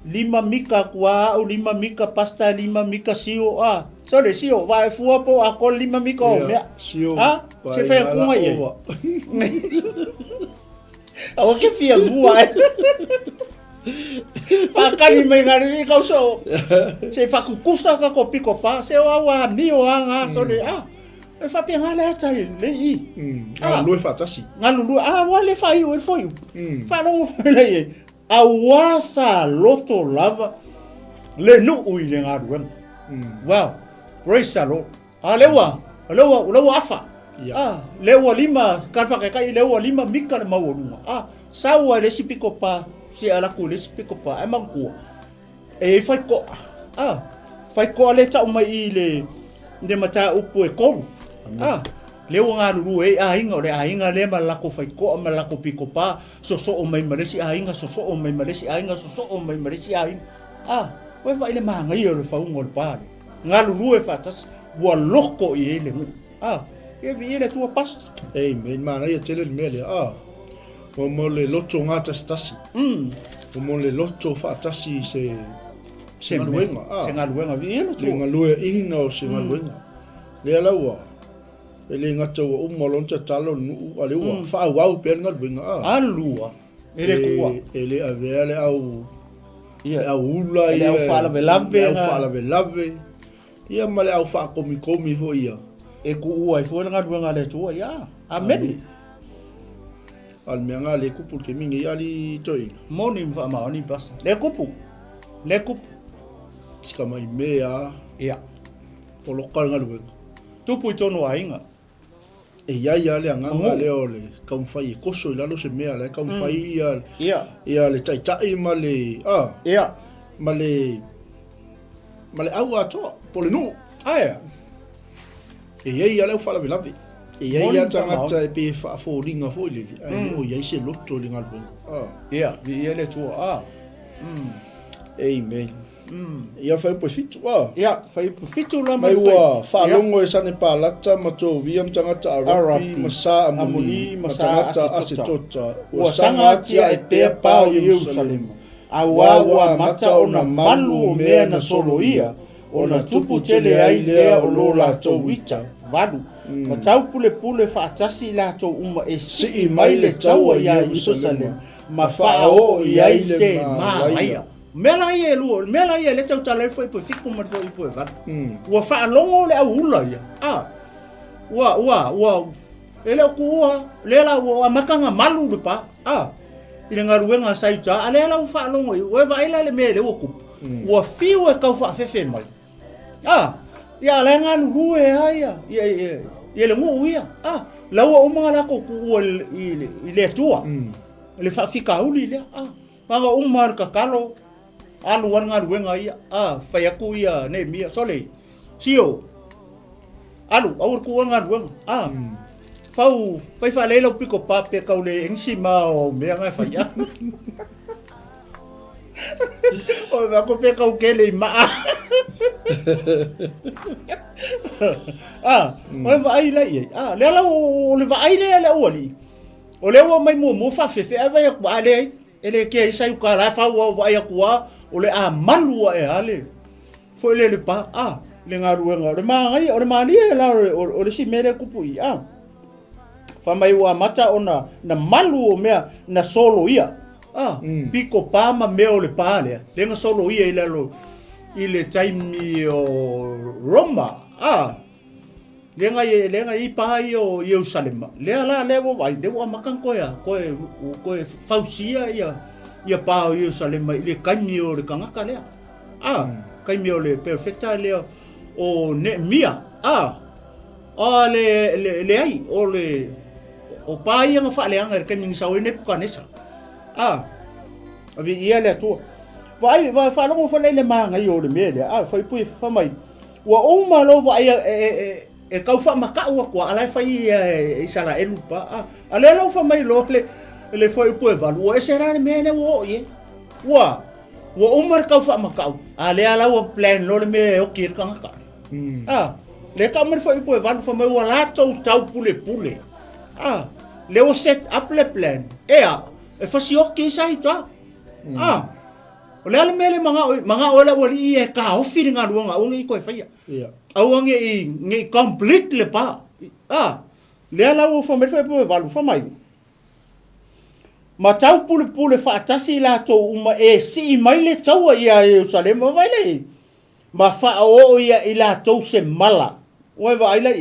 lima mika kua o lima mika pasta, lima mika sio. So le sio, vai fua po a ko lima mika o mea. Sio. Se fea kunga ye. Awa ke fia mua Pakani mai ngari kau so. Se fakukusa ka ko piko pa se wa ni o anga so le e fa pe ngale tai le i. Lu fa tasi. Ngalu wa le fa i o foi. Fa no le ye. Awasa loto lava le no u ile ngaru. Wow. Praise the Lord. Lewa afa. Lewa lima ka fa ka lewa lima mika le mawolunga. Sawa le sipiko pa si ala ku le spiko pa e manku e fai ko le ta mai le de mata upu e ko le wanga lu e ainga le mala ko fai ko mala ko piko pa so o mai maresi ainga so o mai maresi ainga so o mai maresi ainga we vai le manga i le fa un pa ngalu lu e fatas wa loko i le e vi le tua pasta Amen. Mana ia tele me le o mo le loto ngata stasi. O mo le loto fa tasi se ngaluenga. Se ngaluenga vi ino tu. Ngalue ina o se ngaluenga. Le ala wa. Ele ngata o mo lonta talo nu ale wa fa wa pe ngaluenga. Alua. Ele kuwa. Ele avele au Ia. ula Ele au fala velave. Au fala velave. Ia male au fa komi fo ia. E ku ua i fo ngaluenga le tu ia. Amen. Al menga le kupu ke mingi ali toi. Moni mfa ma oni pasa. Le kupu. Sika mai mea. Ia. Polo kanga lu. Tupu i tono ainga. E ia le anga le ole. Kam fai koso i lalo se mea le kam fai Ia. Ia le tai ma le Ia. ma le au ato pole nu. Ia. E ia le fala velavi. E ia tangata e pe fa fo ringa fo le. O ia se lotto le ngal. Ia, vi ele tu Amen. Ia fai po fitu Ia, fai fitu la mai wa fa longo e sane pa lata ma to viam tangata arapi masa amuni tangata asetota o sanga tia e pe pa o Jerusalem. Awa mata ona malu mea na solo ia. Ona tupu tele ai lea o lo la to wita. Vadu. Ma tau pule fa atasi la to uma e si mai le tau ia Jerusalem. Ma fa o ia se ma ia. Mela ia le tau tala foi po fiku ma foi po va. Wa fa longo le ula ia. Wa ele ku le la wa makanga malu de pa. Ile ngaruenga saita ale la fa longo wa va ile le mele wo ku. Wa fiu e ka fa fefe mai. Ya le ngalu ia. Ia le ngu ia. La wa uma la ko ku ile tua. Le fa fika uli le. Panga umar ka kalo alu warnga ruenga ia fai aku ia Neemia sole sio alu au ku nga luang fau fai fa le lo piko pa pe ka le encima o me nga fa ya o va ko pe ka ke le ma o va ai le le la o le va ai le o le o mai mo fa fe ava ya ku ale ele ke sai ka la fa o va ya ku o le a malu e ale foi le pa le nga ruanga le mangai o le mali la o le si mere kupui fa mai wa mata ona na malu o mea na solo ia piko pa ma me o le pa le nga solo ia ile lo ile taimi o Roma le nga i pa o Jerusalem le la le wo vai de wa makan ko ya ko fausia ia pa o Jerusalem ile kaimi o le kangaka le kaimi o le perfecta le o Neemia le ai o le o pai nga fa le anga ke ning sa o ne pukanesa avi ia le tu vai fa lo fa le manga i o le mele fa pui fa mai wa o ma lo vai e kau fa maka wa kwa ala fa i sala elu pa ale lo fa mai lo le foi pui va o esera le mele wo ye wa o mar kau fa maka ale ala o plan lo le me o kir kanga le ka mer foi pui va fa mai wa la tau pule le o set up le plan e fasioki sai ta o le ale mele manga ola wali e ka ofi nga ruanga o ngi ko faia au ngi complete le pa le ala o fa foi pui va fa mai ma tau pule fa tasi la to uma e si mai le tau ia Jerusalem vai le ma fa o ia ila to se mala o vai le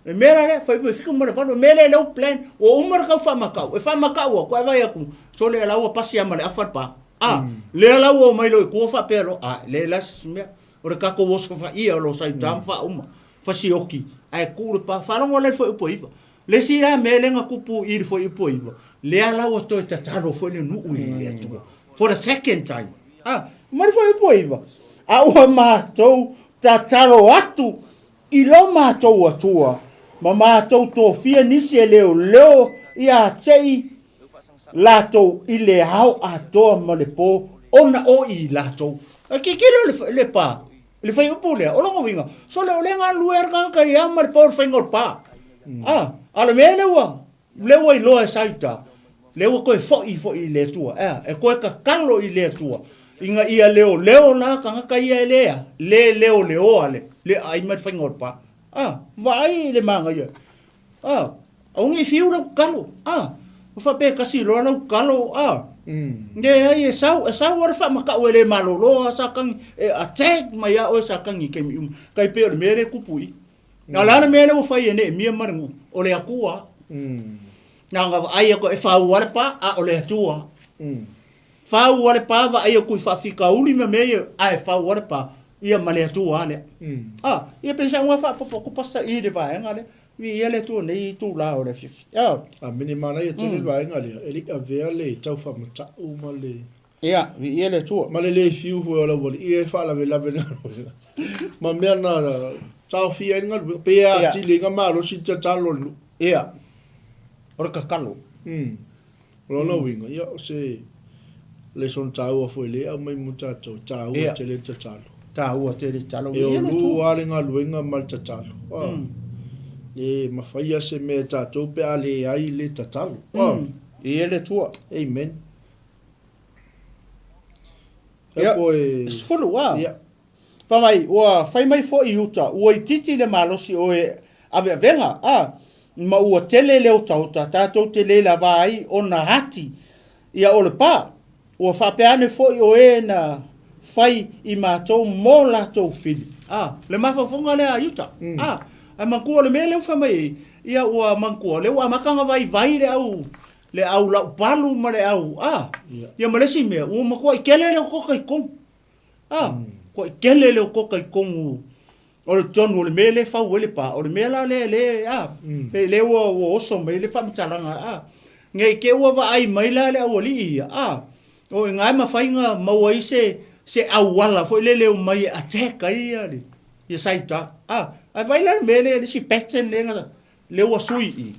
e mera le foi pe fica mara falo mele le plan o umar ka fa makau e fa makau ko vai aku so le la o pasi amale afar pa le la o mai lo ko fa pero le las me o ka ko wo so fa ia lo sai tam fa fa si oki ai ku pa fa lo le foi po iva le si la mele nga kupu ir foi po iva le ala o to talo foi no u le tu for the second time mai foi po iva o ma to talo atu i lo ma to atua ma to to fia nisi leo ia tei lato i le hau atoa ma le po ona o i lato ke le pa le fai upu le o longo winga so le nga luer ka ia ma por fingor pa ala me le wa i loa saita le wa ko fo i le tua e ko ka kalo i le tua inga ia leo na ka ia leo ale le ai ma fingor pa vai le manga ia ongi fiu na kalo o fa pe kasi lo na kalo nge ai sa war fa maka wele malolo sa kan attack mai o sa kan i kemi kai pe mere kupui na la mere o fa ene mi marangu o le akua na nga ai ko e fa war pa o le tua fa war pa va ai ko fa fika uli me ai fa war pa ia male tu ale ia pensa unha fa ko pasta i de vai ngale vi ele tu nei tu la o le fi mini mana ia tele vai ngale eli a vele tau fa mata o male ia vi ele tu male le fiu ho la woli ia fa la vela ma me na tau fi ngal pe a ti le nga malo si talo ia ora ka kalo lo no winga ia se le son tau fo le a mai muchacho tau tele talo ua te le talo e lu ale nga luenga mal tatalo e mafai se me tatou pe ale ai le tatalo e le tua amen sfolo wa fa mai ua fai mai fo i uta ua i titi le malosi o e ave venga ma ua tele le o tauta tatou tele la vai ona hati ia o le pa ua fa peane fo i o e na fai i mātou mō lātou fili. Le mawhawhonga le a yuta. A mankua le mea leo whamai. Ia ua mankua leo a makanga vai le au lau palu ma le au. Ia malesi mea. Ua makua i kele leo koka i kongu. Kua i kele leo koka i kongu. O le tonu o le mea le whau ele pa. O le mea la le le ua oso mai le whamitaranga. Ngai ke ua wa ai mai la le au ali ia. O ngai mawhainga maua i se au wala foi le mai attack ai ali ia saita ai vai la mele le si pattern le wa sui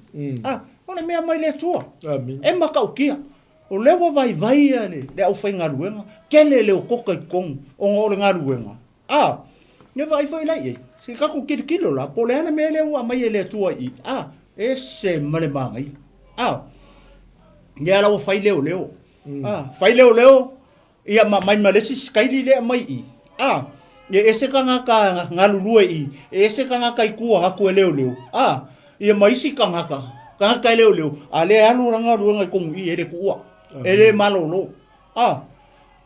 ona mea mai le tua e makaukia o le wa vai le au fai ngaruenga kele le o koka i kong o ngore ngaruenga ne vai lai e se kako kilo la po le ana mele wa mai le tua i e se male mangai ia la o fai leo fai leo ia mai malesi skaili le mai i ia ese kanga ka ngalulue i ese kanga kai kua haku leo ia mai si kanga ka leo ale alu ranga ruanga kong i ele kua ele malolo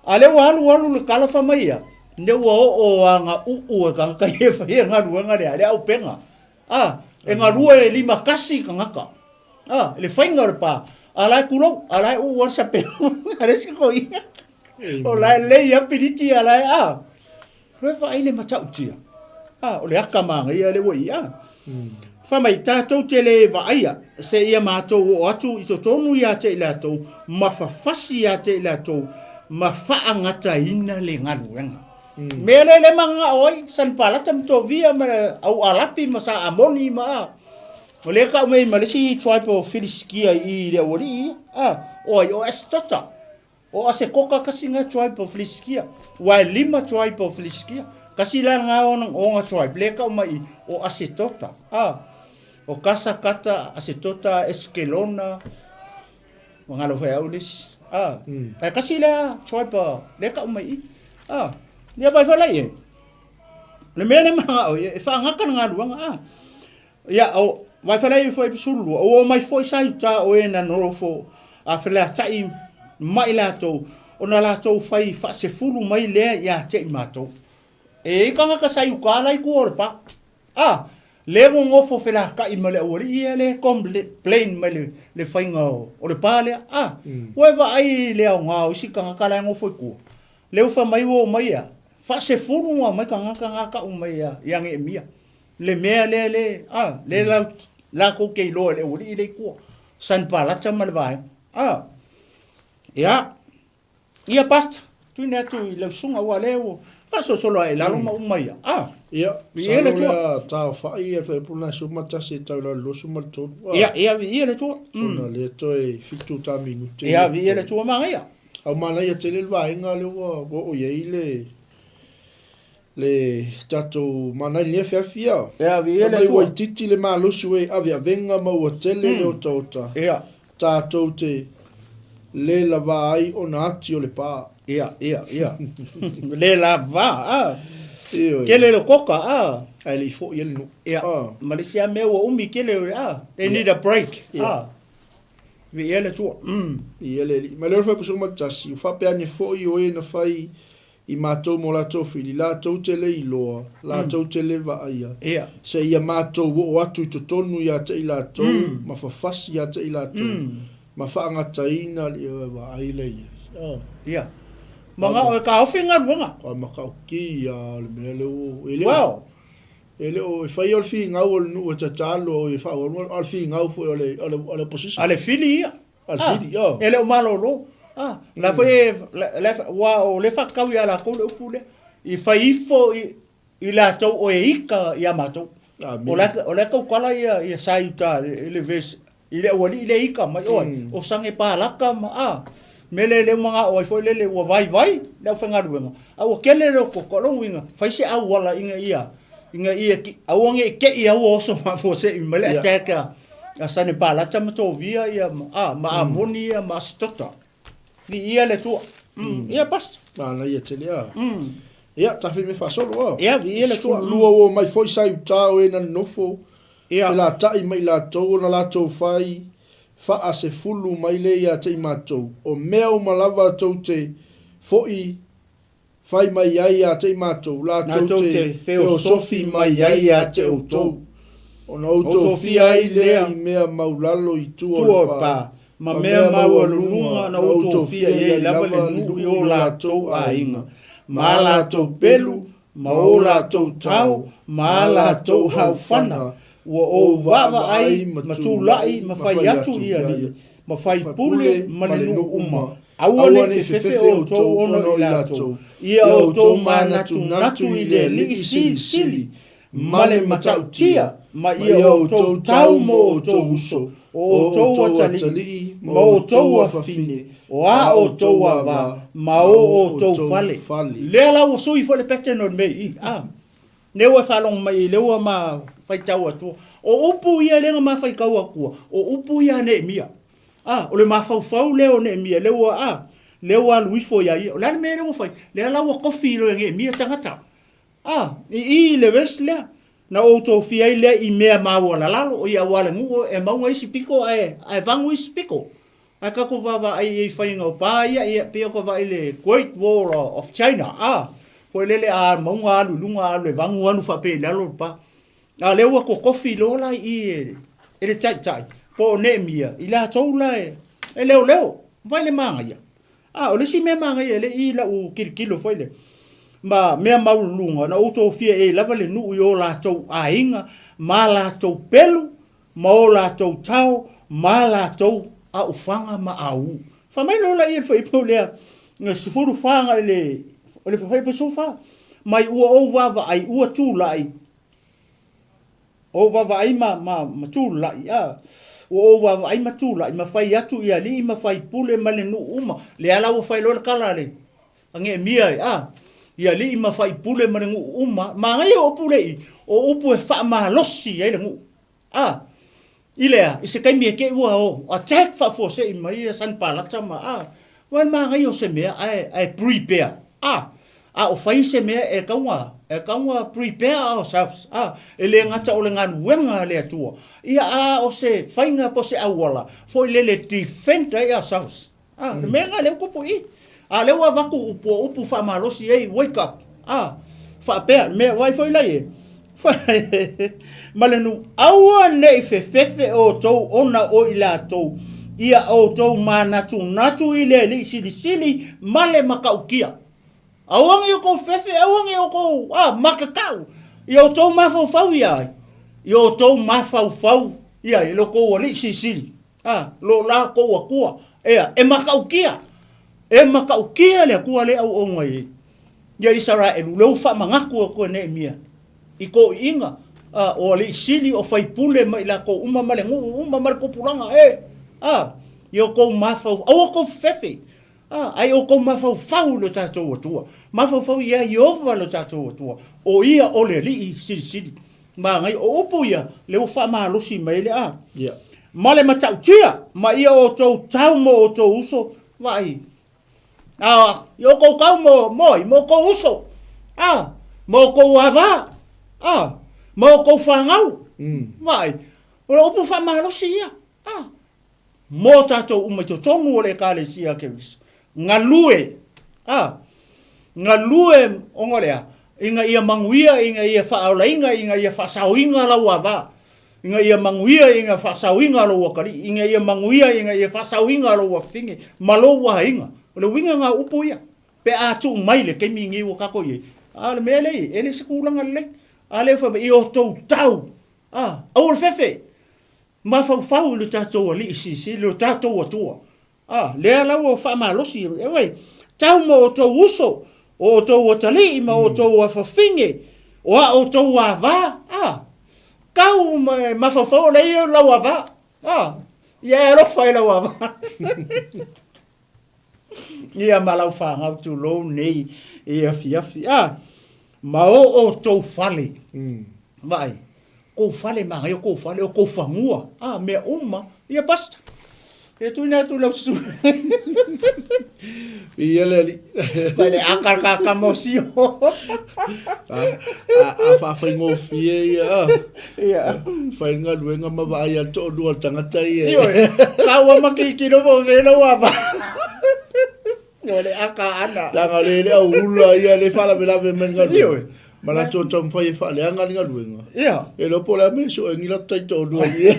ale wa alu le kala fa mai ia ne wa o anga u ka ka e fa ia ngaruanga le ale au penga e ngarue lima kasi kanga le fainga pa ala kulo ala u warsa pe ale si ko ia o la le ia piriki ala re fa ile matautia o le akama ia le wo ia fa mai tatou tele va ia se ia matou o atu i tonu ia te ila tou mafafasi ia te ila tou mafaangata ina le ngaluenga mele le manga oi san palata mto via ma au alapi masa amoni ma o le ka mai malesi 𝚘𝚑𝚡𝚑𝚡𝚑𝚘𝚑 i le ori oi o estota o ase koka kasinga 𝚘𝚑𝚡𝚑𝚡𝚑𝚑 wa lima 𝚘𝚑𝚑𝚑𝚑 kasila nga o tribe le ka mai o ase tota o kasa kata ase tota eskelona ngalo fa aulis kasila 𝚘𝚑𝚑 le ka mai dia vai fa lai le mele ma o e fa ngaka nga luanga ya o vai fa lai foi sulu o mai foi sai ta o ena norofo a fela tai mai lato ona lato fai fa se fulu mai le ya te mato e kanga ka sai ka lai ko pa le ngofo fela ka i male ori le complain mai le fainga o le pale o va ai le nga o si kanga ka lai ngofo ku le fa mai wo mai ya fa se fulu mai kanga ka mai ya yang e mia le mea le la ko ke lo le ori le ku san pala chama le vai ia pasta tu ne tu le sunga wa leo fa so solo e la ma umai ia le tu ta fa ia fa puna su mata se ta lo su malto ia le tu ona le to e fitu ta minuti ia le tu ma ia au mana ia tele vai nga le o ye le tato mana le fia ia le tu o titi le malo su e avia venga ma o tele le o tota ia tato te le lava ai o nati o le pa ia le lava ke le koka ai le fo ia no ia Malaysia me o umi ke le they need a break vi ele tu ia le ma le fa puso ma tasi fa pe ani fo i o e na fai i matou mo la to fili la to tele i loa la to tele va ia se ia matou o atu to tonu ia te i la to ma fa fasi ia te i la to ma fa ngata ina le va ai le ia manga o ka ofinga runga ma ka ki ia le mele o ele wow ele o fai o fi nga o no o tatalo o fa o fi nga o fo o le position ale fili al fili ele o malolo la foi wa o le fa ka ia la ko le pule i fai fo i la to o ika ia mato o la ko kala ia sai ta ele ves ile wali ile ika mai o sange pa laka ma mele le mga o foi le o vai le fa ngaruenga o kele le ko ko winga fai se au wala inga ia ki au nge ke ia o so fa fo se mele ataka asane pa la chama to via ia ma amoni ia ma stota ni ia le tu ia pas na ia tele ia ta fi me fa solo ia le tu luo mai foi sai ta o ena nofo la tai mai la to na la to fai fa a se fulu mai le ia te matou o mea o malava tau te foi fai mai ai a te matou la tau te feosofi mai ai a te outou o na outou fi ai le i mea maulalo i tua pa ma mea mau alununga na outou fi ai lava le nuu i o la tou a inga ma la tou pelu ma o la tou tau ma la tou haufana o vava ai matulai ma fai atu ia ni ma fai pule ma le nu uma aua le fefe o tou ono i lato ia o tō manatu i le li sili ma le matautia ma ia o tō tau mo o tō uso o tō atali ma o tō afafine o a o tō ava ma o tō fale lea lau sui fo le pete no mei lewa whalong mai lewa ma whaitau atua o upu ia lenga ma whaikau akua o upu ia Neemia o le ma fau leo Neemia lewa luifo ia ia o lana mea lewa whai lea lawa kofi lo Neemia tangata i le wes lea na o tō fiai lea i mea maua la lalo o ia wale ngu e maunga isi piko ai vangu isi piko ai kako wawa ai whainga o pā ia pia ko vai le Great Wall of China ko lele maunga alu lunga alu e vangu anu whape lalo pa lewa ko kofi lo la i le tai po Neemia i la tau la e leo vai le manga ia o le si mea manga ia le i la u kirikilo foi le ma mea maulunga na uto fia lava le nuu i o la tau ainga ma la tau pelu ma o la tau tau ma la tau a ufanga ma au whamai lo la i e whaipau lea nga sifuru whanga o le whaipa sofa mai ua o wawa ai ua tū lai o wawa ai ma tū lai o wawa ai ma tū lai ma whai atu ia li ma whai pule ma le nuu uma le ala ua whai lo le kala le ange mia ia li ma whai pule ma le ngu uma ma ngai o pule i o upu e wha ma losi ai le ngu ilea i se kaimia ke ua o attack wha fo se i mai a san palata ma wan ma ngai o se mea ai prepare o whai se mea e kaunga prepare ourselves e le ngata o le nganu wenga le atua ia o se whainga po se awala fo i le defend ourselves le mea ngā leo kupu i lewa vaku upu wha malosi ei wake up wha pea mea wai fo i lai malenu aua nei fefe o tau ona o i la tau ia o tau manatu i le li sili male makaukia awangi o kou fefe awangi o kou makakau i o tau mafau ia i o tau mafau ia i lo kou li sili lo la kou akua e makaukia le kua le au onga ia Israel leu wha mangaku ko Neemia i ko inga o le sili o whai pule mai la ko uma male ngu uma male ko pulanga i o ko mafau au ko fefe ai o ko mafau fau lo tatou atua mafau ia Jehova lo tatou atua o ia o le li sili ma ngai o upu ia leu wha malosi mai le male matautia ma ia o tau mo o tau uso vai yo ko kau mo ko uso mo ko wava mo ko whangau vai o upu whamalosi ia mo tatou umai to tongu o le kale sia ke wiso ngalue ongorea inga ia manguia inga ia whaolainga inga ia whasauinga lau wava inga ia manguia inga whasauinga lau wakari inga ia manguia inga ia whasauinga lau wafingi malo wahinga le winga nga upu ia pe atu mai le kemi ngi wo kako ye le mele ele se kulanga le ale fa i o tau au fefe ma fa le tatou ali si le tatou atua le la wo fa ma losi e wai tau mo to uso o to watali ma o to fa finge o to va kau ma fa le la wa ia lo fa la wa ia malau whangau tu lo nei e afi ma o tau fale vai ko fale ma yo ko fale o ko fangua me uma ia basta e tu na tu lo su ia le vai akar ka mosio fa ngo fie ia fa nga luenga ma vai al to du tangata ia kawa makikiro mo velo wa ngole aka ana la ngale le ula ia le fala vela ve men ngalu mana to tom fa fa le ngali ngalu ia e lo pola me so ngila tai to du ia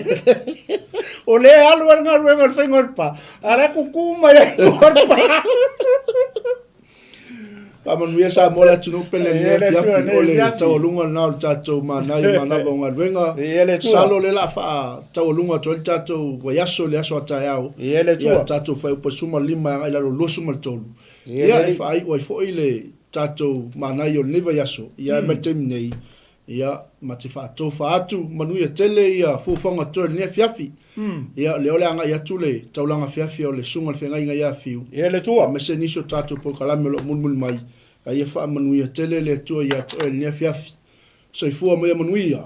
o le alu ngalu ngal fa ngorpa ara kukuma ya ngorpa Paman wia sa mola tunu pele ne fiafi ole tawalunga na tatou Manai mana bonga wenga salo le la fa tawalunga tol tatou wa yaso le aso atayao ia tatou fa po suma lima ai la lo suma tolu ia fa ai wa fo ile tātou Manai o niva yaso, ia mai temi nei, ia ma te whātou whaatu, manuia tele ia fufonga tō le fiafi, ia le ole anga ia tule, taulanga fiafi o le sunga le whenga ia fiu. Ia le tua. Me se niso tātou po kalame lo mulmul mai, ka ia wha manuia tele le tua ia tō le fiafi, so i fua mai manuia.